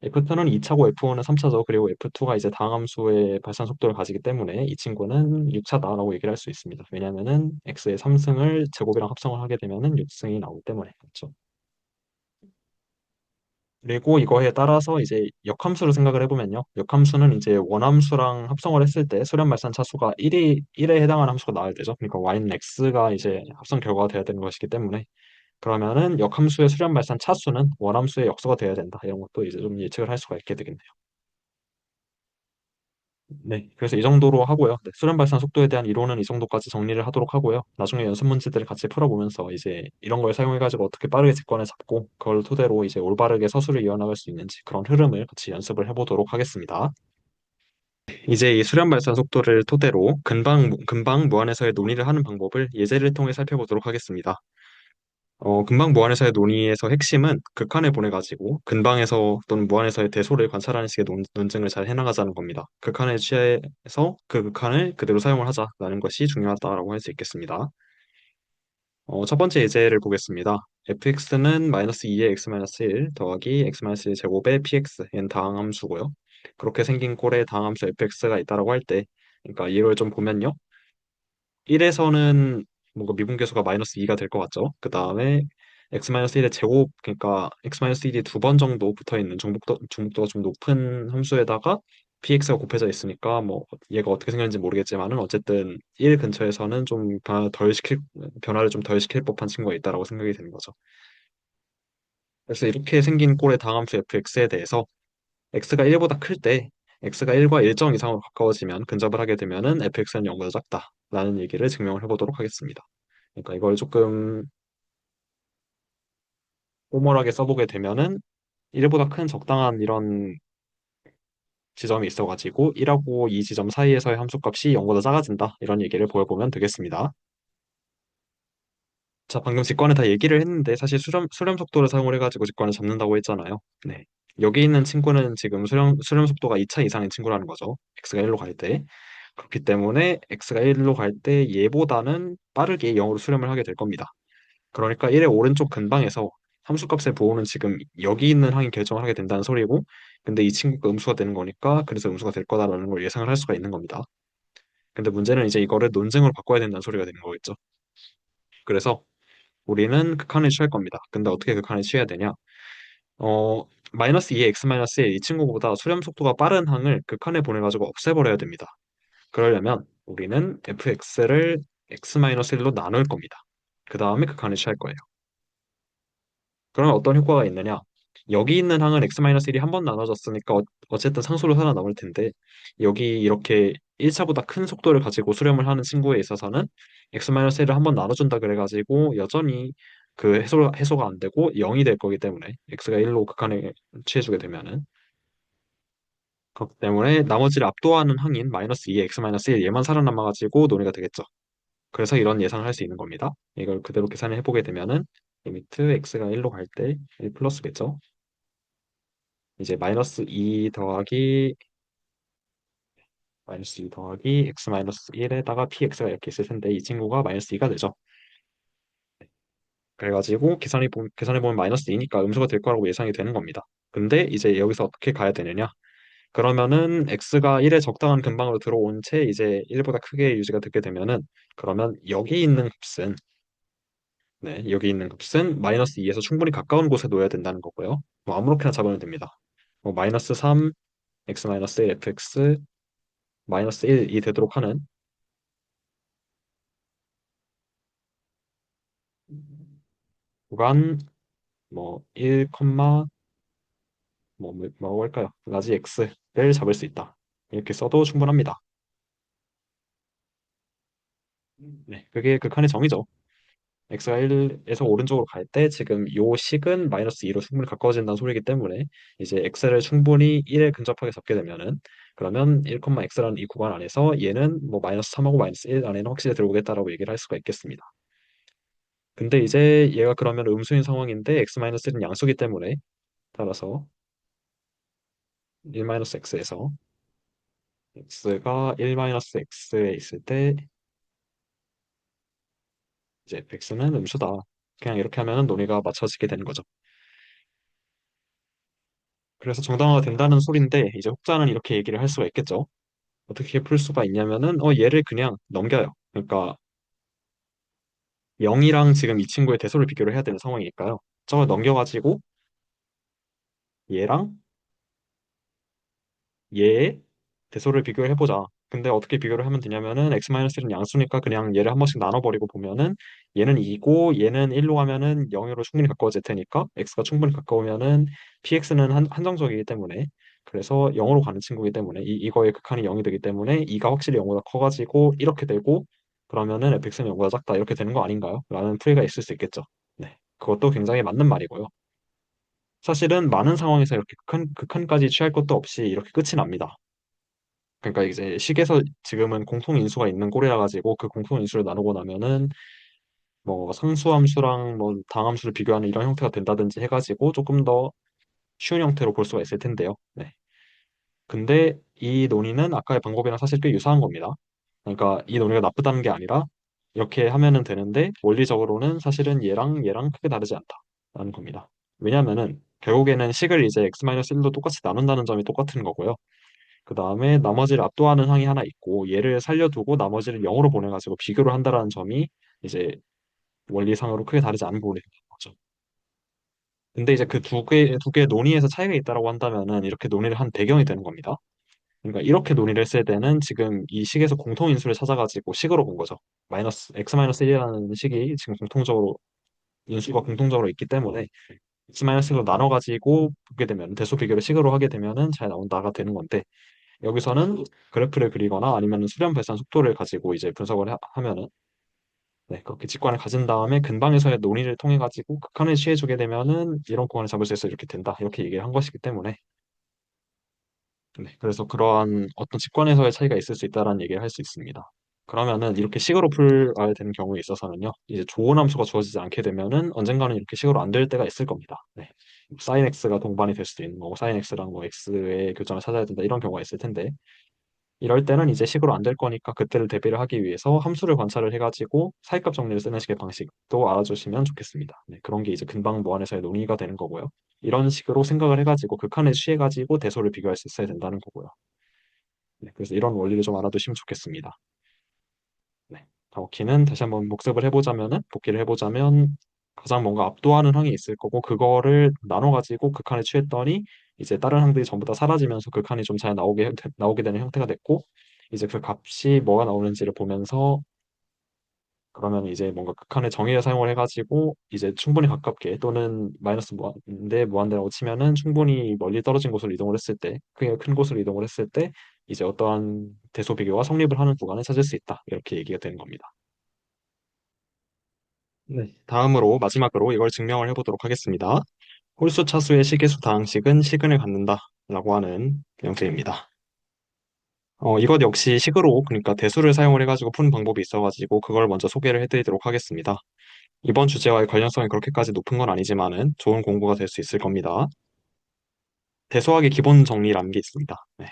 Speaker 1: F2는 2차고 F1은 3차죠. 그리고 F2가 이제 다항함수의 발산 속도를 가지기 때문에 이 친구는 6차다라고 얘기를 할 수 있습니다. 왜냐하면은 x의 3승을 제곱이랑 합성을 하게 되면은 6승이 나오기 때문에 그렇죠. 그리고 이거에 따라서 이제 역함수를 생각을 해보면요. 역함수는 이제 원함수랑 합성을 했을 때 수렴 발산 차수가 1에 해당하는 함수가 나와야 되죠. 그러니까 y는 x가 이제 합성 결과가 돼야 되는 것이기 때문에 그러면은 역함수의 수렴 발산 차수는 원함수의 역수가 돼야 된다. 이런 것도 이제 좀 예측을 할 수가 있게 되겠네요. 네, 그래서 이 정도로 하고요. 네, 수렴 발산 속도에 대한 이론은 이 정도까지 정리를 하도록 하고요. 나중에 연습 문제들을 같이 풀어보면서 이제 이런 걸 사용해가지고 어떻게 빠르게 직관을 잡고 그걸 토대로 이제 올바르게 서술을 이어나갈 수 있는지 그런 흐름을 같이 연습을 해보도록 하겠습니다. 이제 이 수렴 발산 속도를 토대로 근방 무한에서의 논의를 하는 방법을 예제를 통해 살펴보도록 하겠습니다. 근방 무한에서의 논의에서 핵심은 극한을 보내가지고 근방에서 또는 무한에서의 대소를 관찰하는 식의 논증을 잘 해나가자는 겁니다. 극한에 취해서 그 극한을 그대로 사용을 하자라는 것이 중요하다라고 할 수 있겠습니다. 첫 번째 예제를 보겠습니다. fx는 마이너스 2의 x-1 더하기 x-1 제곱의 px는 다항함수고요. 그렇게 생긴 꼴의 다항함수 fx가 있다라고 할 때, 그러니까 이걸 좀 보면요. 1에서는 뭔가 미분계수가 마이너스 2가 될 것 같죠. 그 다음에 x-1의 제곱, 그러니까 x-1이 두 번 정도 붙어 있는 중복도가 좀 높은 함수에다가 px가 곱해져 있으니까 뭐 얘가 어떻게 생겼는지 모르겠지만은 어쨌든 1 근처에서는 좀 변화를 좀 덜 시킬 법한 친구가 있다라고 생각이 되는 거죠. 그래서 이렇게 생긴 꼴의 당함수 fx에 대해서 x가 1보다 클 때 x가 1과 일정 이상으로 가까워지면 근접을 하게 되면은 fx는 0보다 작다라는 얘기를 증명을 해보도록 하겠습니다. 그러니까 이걸 조금 오멀하게 써보게 되면은 1보다 큰 적당한 이런 지점이 있어가지고 1하고 이 지점 사이에서의 함수값이 0보다 작아진다 이런 얘기를 보여보면 되겠습니다. 자, 방금 직관을 다 얘기를 했는데 사실 수렴 속도를 사용을 해가지고 직관을 잡는다고 했잖아요. 네. 여기 있는 친구는 지금 수렴 속도가 2차 이상인 친구라는 거죠. x가 1로 갈 때. 그렇기 때문에 x가 1로 갈 때 얘보다는 빠르게 0으로 수렴을 하게 될 겁니다. 그러니까 1의 오른쪽 근방에서 함수값의 보호는 지금 여기 있는 항이 결정을 하게 된다는 소리고 근데 이 친구가 음수가 되는 거니까 그래서 음수가 될 거다라는 걸 예상을 할 수가 있는 겁니다. 근데 문제는 이제 이거를 논증으로 바꿔야 된다는 소리가 되는 거겠죠. 그래서 우리는 극한을 취할 겁니다. 근데 어떻게 극한을 취해야 되냐? 어, 마이너스 2의 x 마이너스 1, 이 친구보다 수렴 속도가 빠른 항을 극한에 보내가지고 없애버려야 됩니다. 그러려면 우리는 fx를 x 마이너스 1로 나눌 겁니다. 그 다음에 극한을 취할 거예요. 그러면 어떤 효과가 있느냐? 여기 있는 항은 x-1이 한 번 나눠졌으니까 어쨌든 상수로 살아남을 텐데 여기 이렇게 1차보다 큰 속도를 가지고 수렴을 하는 친구에 있어서는 x-1을 한 번 나눠준다 그래가지고 여전히 그 해소가 안 되고 0이 될 거기 때문에 x가 1로 극한에 취해주게 되면은 그렇기 때문에 나머지를 압도하는 항인 마이너스 2의 x-1 얘만 살아남아가지고 논의가 되겠죠. 그래서 이런 예상을 할 수 있는 겁니다. 이걸 그대로 계산을 해보게 되면은 리미트 x가 1로 갈 때 1 플러스겠죠. 이제 마이너스 2 더하기 x 마이너스 1에다가 px가 이렇게 있을 텐데 이 친구가 마이너스 2가 되죠. 그래가지고 계산해 보면 마이너스 2니까 음수가 될 거라고 예상이 되는 겁니다. 근데 이제 여기서 어떻게 가야 되느냐? 그러면은 x가 1에 적당한 근방으로 들어온 채 이제 1보다 크게 유지가 되게 되면은 그러면 여기 있는 값은 마이너스 2에서 충분히 가까운 곳에 놓여야 된다는 거고요. 뭐 아무렇게나 잡으면 됩니다. 뭐 마이너스 3, x 마이너스 1, fx 마이너스 1이 되도록 하는 구간 뭐 1, 뭐 할까요? 라지 x를 잡을 수 있다. 이렇게 써도 충분합니다. 네, 그게 극한의 정의죠. x가 1에서 오른쪽으로 갈 때 지금 요 식은 마이너스 2로 충분히 가까워진다는 소리이기 때문에 이제 x를 충분히 1에 근접하게 잡게 되면은 그러면 1,x라는 이 구간 안에서 얘는 뭐 마이너스 3하고 마이너스 1 안에는 확실히 들어오겠다라고 얘기를 할 수가 있겠습니다. 근데 이제 얘가 그러면 음수인 상황인데 x-1은 양수기 때문에 따라서 1-x에서 x가 1-x에 있을 때 이제 x는 음수다. 그냥 이렇게 하면 논리가 맞춰지게 되는 거죠. 그래서 정당화가 된다는 소린데 이제 혹자는 이렇게 얘기를 할 수가 있겠죠. 어떻게 풀 수가 있냐면은 얘를 그냥 넘겨요. 그러니까 0이랑 지금 이 친구의 대소를 비교를 해야 되는 상황이니까요. 저걸 넘겨가지고 얘랑 얘의 대소를 비교를 해보자. 근데 어떻게 비교를 하면 되냐면은 x-1은 양수니까 그냥 얘를 한 번씩 나눠버리고 보면은 얘는 2고 얘는 1로 가면은 0으로 충분히 가까워질 테니까 x가 충분히 가까우면은 px는 한정적이기 때문에 그래서 0으로 가는 친구이기 때문에 이거의 극한이 0이 되기 때문에 2가 확실히 0보다 커가지고 이렇게 되고 그러면은 fx는 0보다 작다 이렇게 되는 거 아닌가요? 라는 풀이가 있을 수 있겠죠. 네. 그것도 굉장히 맞는 말이고요. 사실은 많은 상황에서 이렇게 극한까지 취할 것도 없이 이렇게 끝이 납니다. 그러니까 이제 식에서 지금은 공통인수가 있는 꼴이라 가지고 그 공통인수를 나누고 나면은 뭐 상수함수랑 뭐 당함수를 비교하는 이런 형태가 된다든지 해가지고 조금 더 쉬운 형태로 볼 수가 있을 텐데요. 네. 근데 이 논의는 아까의 방법이랑 사실 꽤 유사한 겁니다. 그러니까 이 논의가 나쁘다는 게 아니라 이렇게 하면은 되는데 원리적으로는 사실은 얘랑 크게 다르지 않다라는 겁니다. 왜냐하면은 결국에는 식을 이제 x-1로 똑같이 나눈다는 점이 똑같은 거고요. 그 다음에 나머지를 압도하는 항이 하나 있고 얘를 살려두고 나머지를 0으로 보내가지고 비교를 한다라는 점이 이제 원리상으로 크게 다르지 않은 부분이 되는 거죠. 근데 이제 그 두 개의 논의에서 차이가 있다라고 한다면은 이렇게 논의를 한 배경이 되는 겁니다. 그러니까 이렇게 논의를 했을 때는 지금 이 식에서 공통인수를 찾아가지고 식으로 본 거죠. 마이너스 x-1이라는 식이 지금 공통적으로 인수가 공통적으로 있기 때문에 x-1로 나눠가지고 보게 되면 대소 비교를 식으로 하게 되면은 잘 나온다가 되는 건데 여기서는 그래프를 그리거나 아니면 수렴 발산 속도를 가지고 이제 분석을 하면은 네, 그렇게 직관을 가진 다음에 근방에서의 논의를 통해 가지고 극한을 취해주게 되면은 이런 구간을 잡을 수 있어 이렇게 된다 이렇게 얘기를 한 것이기 때문에 네, 그래서 그러한 어떤 직관에서의 차이가 있을 수 있다라는 얘기를 할 수 있습니다. 그러면은 이렇게 식으로 풀어야 되는 경우에 있어서는요 이제 조온 함수가 주어지지 않게 되면은 언젠가는 이렇게 식으로 안 될 때가 있을 겁니다. 네. sin x가 동반이 될 수도 있는 거고 sin x랑 뭐 x의 교점을 찾아야 된다 이런 경우가 있을 텐데 이럴 때는 이제 식으로 안 될 거니까 그때를 대비를 하기 위해서 함수를 관찰을 해가지고 사이값 정리를 쓰는 식의 방식도 알아주시면 좋겠습니다. 네, 그런 게 이제 근방 무한에서의 논의가 되는 거고요. 이런 식으로 생각을 해가지고 극한에 취해가지고 대소를 비교할 수 있어야 된다는 거고요. 네, 그래서 이런 원리를 좀 알아두시면 좋겠습니다. 네, 가오키는 다시 한번 복기를 해보자면 가장 뭔가 압도하는 항이 있을 거고 그거를 나눠가지고 극한에 취했더니 이제 다른 항들이 전부 다 사라지면서 극한이 좀 잘 나오게 되는 형태가 됐고 이제 그 값이 뭐가 나오는지를 보면서 그러면 이제 뭔가 극한의 정의를 사용을 해가지고 이제 충분히 가깝게 또는 마이너스 무한대 무한대라고 치면은 충분히 멀리 떨어진 곳으로 이동을 했을 때 크게 큰 곳으로 이동을 했을 때 이제 어떠한 대소 비교가 성립을 하는 구간을 찾을 수 있다 이렇게 얘기가 되는 겁니다. 네. 다음으로 마지막으로 이걸 증명을 해보도록 하겠습니다. 홀수 차수의 식의수 다항식은 시근을 갖는다라고 하는 명제입니다. 이것 역시 식으로 그러니까 대수를 사용을 해가지고 푸는 방법이 있어가지고 그걸 먼저 소개를 해드리도록 하겠습니다. 이번 주제와의 관련성이 그렇게까지 높은 건 아니지만은 좋은 공부가 될 수 있을 겁니다. 대소학의 기본 정리라는 게 있습니다. 네.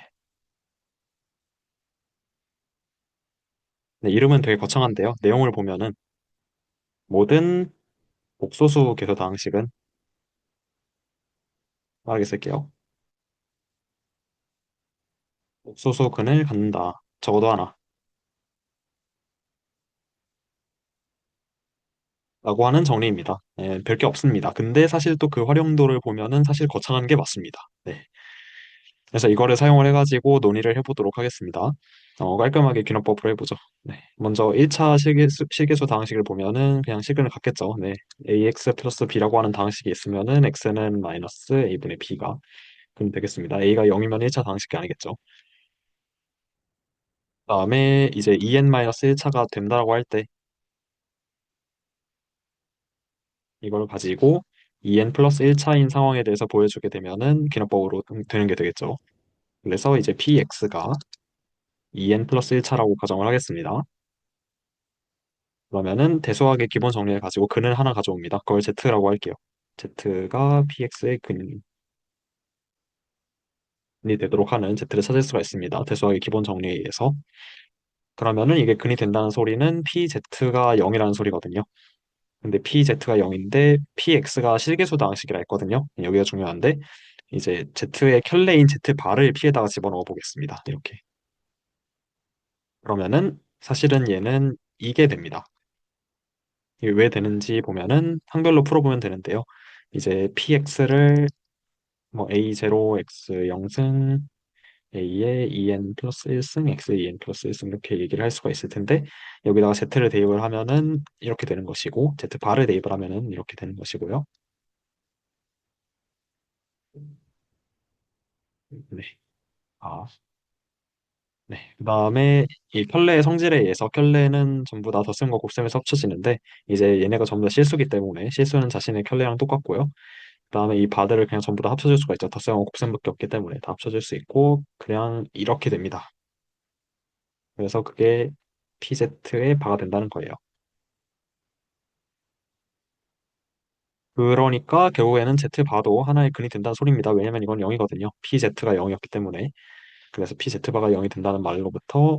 Speaker 1: 네, 이름은 되게 거창한데요. 내용을 보면은 모든 복소수 계수 다항식은 빠르게 쓸게요. 복소수 근을 갖는다. 적어도 하나. 라고 하는 정리입니다. 예, 별게 없습니다. 근데 사실 또 그 활용도를 보면은 사실 거창한 게 맞습니다. 네. 그래서 이거를 사용을 해가지고 논의를 해보도록 하겠습니다. 깔끔하게 균형법으로 해보죠. 네. 먼저 1차 실계수 다항식을 보면은 그냥 식을 갖겠죠. 네. ax 플러스 b라고 하는 다항식이 있으면은 x는 마이너스 a분의 b가 그럼 되겠습니다. a가 0이면 1차 다항식이 아니겠죠. 그다음에 이제 2n-1차가 된다고 할 때 이걸 가지고 2n 플러스 1차인 상황에 대해서 보여주게 되면은 기납법으로 되는 게 되겠죠. 그래서 이제 px가 2n 플러스 1차라고 가정을 하겠습니다. 그러면은 대소하게 기본 정리를 가지고 근을 하나 가져옵니다. 그걸 z라고 할게요. z가 px의 근이 되도록 하는 z를 찾을 수가 있습니다. 대소하게 기본 정리에 의해서. 그러면은 이게 근이 된다는 소리는 pz가 0이라는 소리거든요. 근데 pz가 0인데 px가 실계수 방식이라 했거든요. 여기가 중요한데 이제 z의 켤레인 z바를 p에다가 집어넣어 보겠습니다. 이렇게. 그러면은 사실은 얘는 이게 됩니다. 이게 왜 되는지 보면은 항별로 풀어보면 되는데요. 이제 px를 뭐 a0, x 0승, a의 2n 플러스 1승, x의 2n 플러스 1승 이렇게 얘기를 할 수가 있을 텐데 여기다가 z를 대입을 하면은 이렇게 되는 것이고 z 바를 대입을 하면은 이렇게 되는 것이고요. 네. 아, 네. 그다음에 이 켤레의 성질에 의해서 켤레는 전부 다 덧셈과 곱셈에서 합쳐지는데 이제 얘네가 전부 다 실수기 때문에 실수는 자신의 켤레랑 똑같고요. 그다음에 이 바들을 그냥 전부 다 합쳐줄 수가 있죠. 덧셈하고 곱셈밖에 없기 때문에 다 합쳐줄 수 있고 그냥 이렇게 됩니다. 그래서 그게 PZ의 바가 된다는 거예요. 그러니까 결국에는 Z 바도 하나의 근이 된다는 소리입니다. 왜냐면 이건 0이거든요. PZ가 0이었기 때문에. 그래서 PZ 바가 0이 된다는 말로부터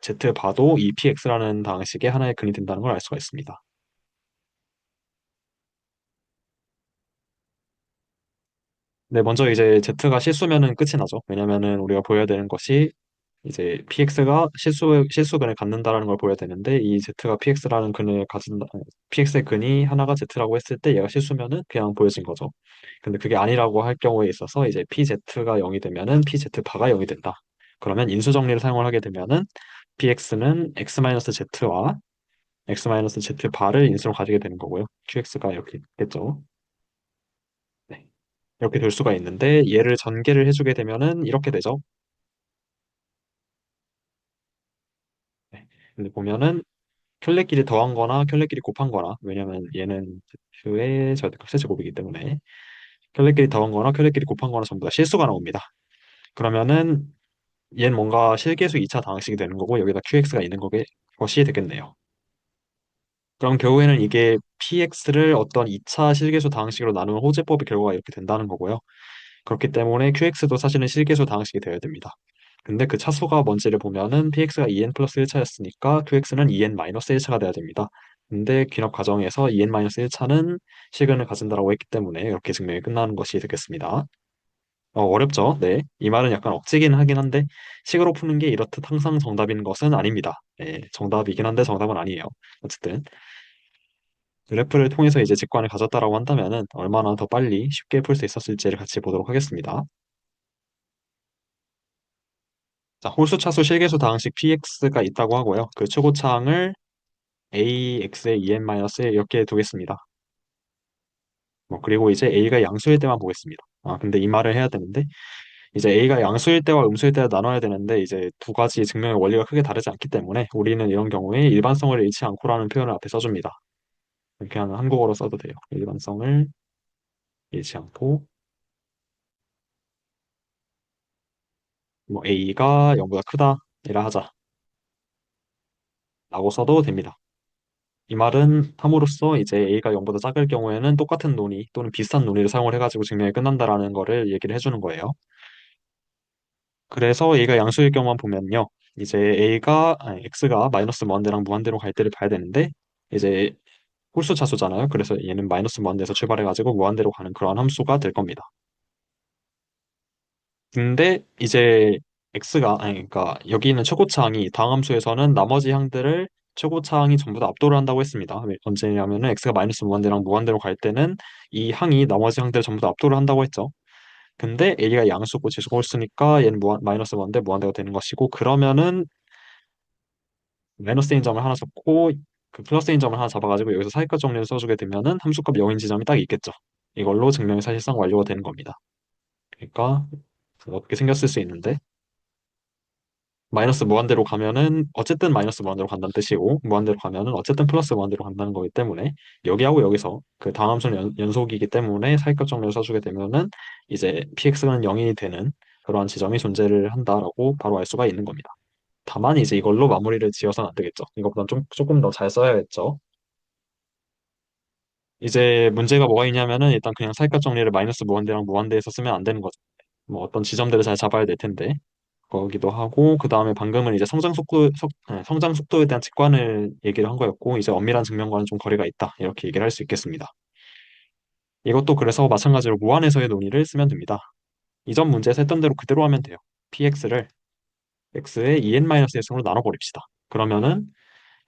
Speaker 1: Z 바도 이 PX라는 방식의 하나의 근이 된다는 걸 알 수가 있습니다. 네, 먼저 이제 Z가 실수면은 끝이 나죠. 왜냐면은 우리가 보여야 되는 것이 이제 PX가 실수근을 갖는다라는 걸 보여야 되는데 이 Z가 PX라는 근을 가진다, PX의 근이 하나가 Z라고 했을 때 얘가 실수면은 그냥 보여진 거죠. 근데 그게 아니라고 할 경우에 있어서 이제 PZ가 0이 되면은 PZ 바가 0이 된다. 그러면 인수 정리를 사용을 하게 되면은 PX는 X-Z와 X-Z 바를 인수로 가지게 되는 거고요. QX가 이렇게 됐죠. 네. 이렇게 될 수가 있는데 얘를 전개를 해주게 되면은 이렇게 되죠. 네. 근데 보면은 켤레끼리 더한 거나 켤레끼리 곱한 거나 왜냐면 얘는 Z의 절대값 세제곱이기 때문에 켤레끼리 더한 거나 켤레끼리 곱한 거나 전부 다 실수가 나옵니다. 그러면은 얘는 뭔가 실계수 2차 방식이 되는 거고 여기다 QX가 있는 것이 되겠네요. 그럼 결국에는 이게 PX를 어떤 2차 실계수 다항식으로 나누는 호재법의 결과가 이렇게 된다는 거고요. 그렇기 때문에 QX도 사실은 실계수 다항식이 되어야 됩니다. 근데 그 차수가 뭔지를 보면은 PX가 2n 플러스 1차였으니까 QX는 2n 마이너스 1차가 돼야 됩니다. 근데 귀납 과정에서 2n 마이너스 1차는 실근을 가진다라고 했기 때문에 이렇게 증명이 끝나는 것이 되겠습니다. 어렵죠? 네. 이 말은 약간 억지긴 하긴 한데 식으로 푸는 게 이렇듯 항상 정답인 것은 아닙니다. 네, 정답이긴 한데 정답은 아니에요. 어쨌든 그래프를 통해서 이제 직관을 가졌다라고 한다면은 얼마나 더 빨리 쉽게 풀 수 있었을지를 같이 보도록 하겠습니다. 자, 홀수차수 실계수 다항식 px가 있다고 하고요. 그 최고차항을 ax의 2n-1 이렇게 두겠습니다. 뭐 그리고 이제 a가 양수일 때만 보겠습니다. 아, 근데 이 말을 해야 되는데 이제 a가 양수일 때와 음수일 때를 나눠야 되는데 이제 두 가지 증명의 원리가 크게 다르지 않기 때문에 우리는 이런 경우에 일반성을 잃지 않고라는 표현을 앞에 써줍니다. 그냥 한국어로 써도 돼요. 일반성을 잃지 않고 뭐 a가 0보다 크다 이라 하자 라고 써도 됩니다. 이 말은 함으로써 이제 a가 0보다 작을 경우에는 똑같은 논의 또는 비슷한 논의를 사용을 해가지고 증명이 끝난다라는 거를 얘기를 해주는 거예요. 그래서 a가 양수일 경우만 보면요. 이제 x가 마이너스 무한대랑 무한대로 갈 때를 봐야 되는데 이제 홀수 차수잖아요. 그래서 얘는 마이너스 무한대에서 출발해가지고 무한대로 가는 그러한 함수가 될 겁니다. 근데 이제 그러니까 여기 있는 최고차항이 다항함수에서는 나머지 항들을 최고차항이 전부 다 압도를 한다고 했습니다. 언제냐면은 x가 마이너스 무한대랑 무한대로 갈 때는 이 항이 나머지 항들을 전부 다 압도를 한다고 했죠. 근데 a가 양수고 지수고 홀수니까 얘는 마이너스 무한대 무한대가 되는 것이고 그러면은 마이너스인 점을 하나 잡고 그 플러스인 점을 하나 잡아가지고 여기서 사이클 정리를 써주게 되면은 함수값 0인 지점이 딱 있겠죠. 이걸로 증명이 사실상 완료가 되는 겁니다. 그러니까 어떻게 생겼을 수 있는데 마이너스 무한대로 가면은 어쨌든 마이너스 무한대로 간다는 뜻이고 무한대로 가면은 어쨌든 플러스 무한대로 간다는 거기 때문에 여기하고 여기서 그 다함수는 연속이기 때문에 사이클 정리를 써주게 되면은 이제 px는 0이 되는 그러한 지점이 존재를 한다라고 바로 알 수가 있는 겁니다. 다만 이제 이걸로 마무리를 지어서는 안 되겠죠. 이거보다 조금 더 잘 써야겠죠. 이제 문제가 뭐가 있냐면은 일단 그냥 사이클 정리를 마이너스 무한대랑 무한대에서 쓰면 안 되는 거죠. 뭐 어떤 지점들을 잘 잡아야 될 텐데 거기도 하고 그 다음에 방금은 이제 성장 속도에 대한 직관을 얘기를 한 거였고 이제 엄밀한 증명과는 좀 거리가 있다 이렇게 얘기를 할 수 있겠습니다. 이것도 그래서 마찬가지로 무한에서의 논의를 쓰면 됩니다. 이전 문제에서 했던 대로 그대로 하면 돼요. px를 x의 2n-x으로 나눠버립시다. 그러면은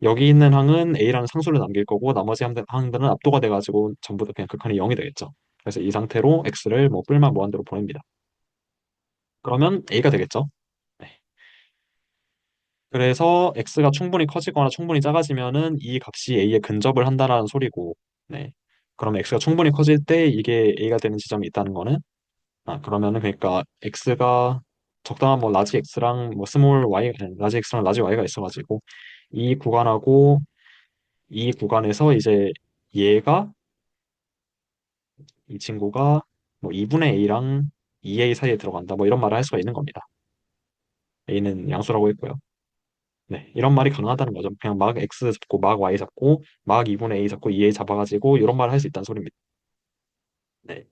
Speaker 1: 여기 있는 항은 a라는 상수를 남길 거고 나머지 항들은 압도가 돼가지고 전부 다 그냥 극한이 0이 되겠죠. 그래서 이 상태로 x를 뭐 뿔만 무한대로 보냅니다. 그러면 a가 되겠죠. 네. 그래서 x가 충분히 커지거나 충분히 작아지면은 이 값이 a에 근접을 한다라는 소리고, 네. 그럼 x가 충분히 커질 때 이게 a가 되는 지점이 있다는 거는, 그러면은 그러니까 x가 적당한 뭐 라지 x랑 뭐 스몰 y, 아니, 라지 x랑 라지 y가 있어가지고 이 구간하고 이 구간에서 이제 얘가 이 친구가 뭐 2분의 a랑 2a 사이에 들어간다 뭐 이런 말을 할 수가 있는 겁니다. a는 양수라고 했고요. 네, 이런 말이 가능하다는 거죠. 그냥 막 x 잡고 막 y 잡고 막 2분의 a 잡고 2a 잡아가지고 이런 말을 할 수 있다는 소리입니다. 네,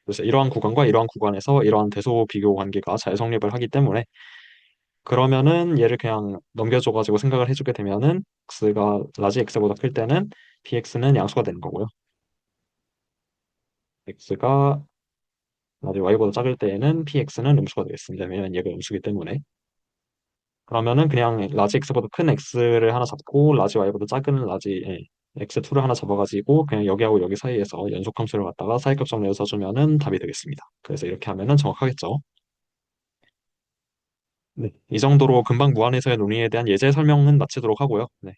Speaker 1: 그래서 이러한 구간과 이러한 구간에서 이러한 대소 비교 관계가 잘 성립을 하기 때문에 그러면은 얘를 그냥 넘겨줘가지고 생각을 해주게 되면은 x가 라지 x보다 클 때는 px는 양수가 되는 거고요. x가 라지 y보다 작을 때에는 px는 음수가 되겠습니다. 왜냐면 얘가 음수기 때문에. 그러면은 그냥 라지 x보다 큰 x를 하나 잡고 라지 y보다 작은 라지 x2를 하나 잡아가지고 그냥 여기하고 여기 사이에서 연속함수를 갖다가 사이급정리를 써주면은 답이 되겠습니다. 그래서 이렇게 하면은 정확하겠죠. 네. 이 정도로 금방 무한에서의 논의에 대한 예제 설명은 마치도록 하고요. 네.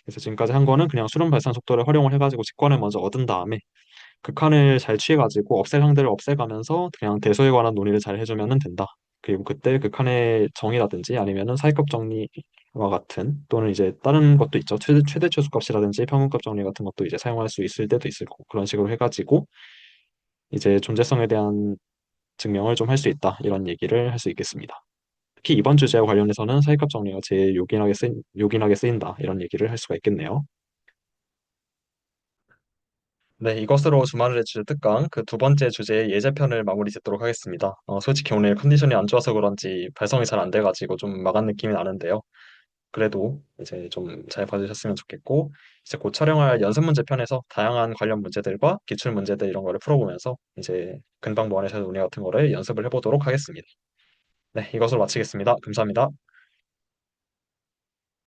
Speaker 1: 그래서 지금까지 한 거는 그냥 수렴 발산 속도를 활용을 해가지고 직관을 먼저 얻은 다음에 극한을 잘 취해가지고 없앨 상대를 없애가면서 그냥 대소에 관한 논의를 잘 해주면 된다. 그리고 그때 극한의 정의라든지 아니면은 사이급 정리와 같은 또는 이제 다른 것도 있죠. 최대 최소값이라든지 평균값 정리 같은 것도 이제 사용할 수 있을 때도 있을 거고 그런 식으로 해가지고 이제 존재성에 대한 증명을 좀 할 수 있다. 이런 얘기를 할 수 있겠습니다. 특히 이번 주제와 관련해서는 사이급 정리가 제일 요긴하게 쓰인다. 이런 얘기를 할 수가 있겠네요. 네, 이것으로 주말의 주제 특강 그 두 번째 주제의 예제편을 마무리 짓도록 하겠습니다. 솔직히 오늘 컨디션이 안 좋아서 그런지 발성이 잘 안 돼가지고 좀 막한 느낌이 나는데요. 그래도 이제 좀 잘 봐주셨으면 좋겠고 이제 곧 촬영할 연습 문제 편에서 다양한 관련 문제들과 기출 문제들 이런 거를 풀어보면서 이제 근방 보완의 논리 같은 거를 연습을 해보도록 하겠습니다. 네, 이것으로 마치겠습니다. 감사합니다.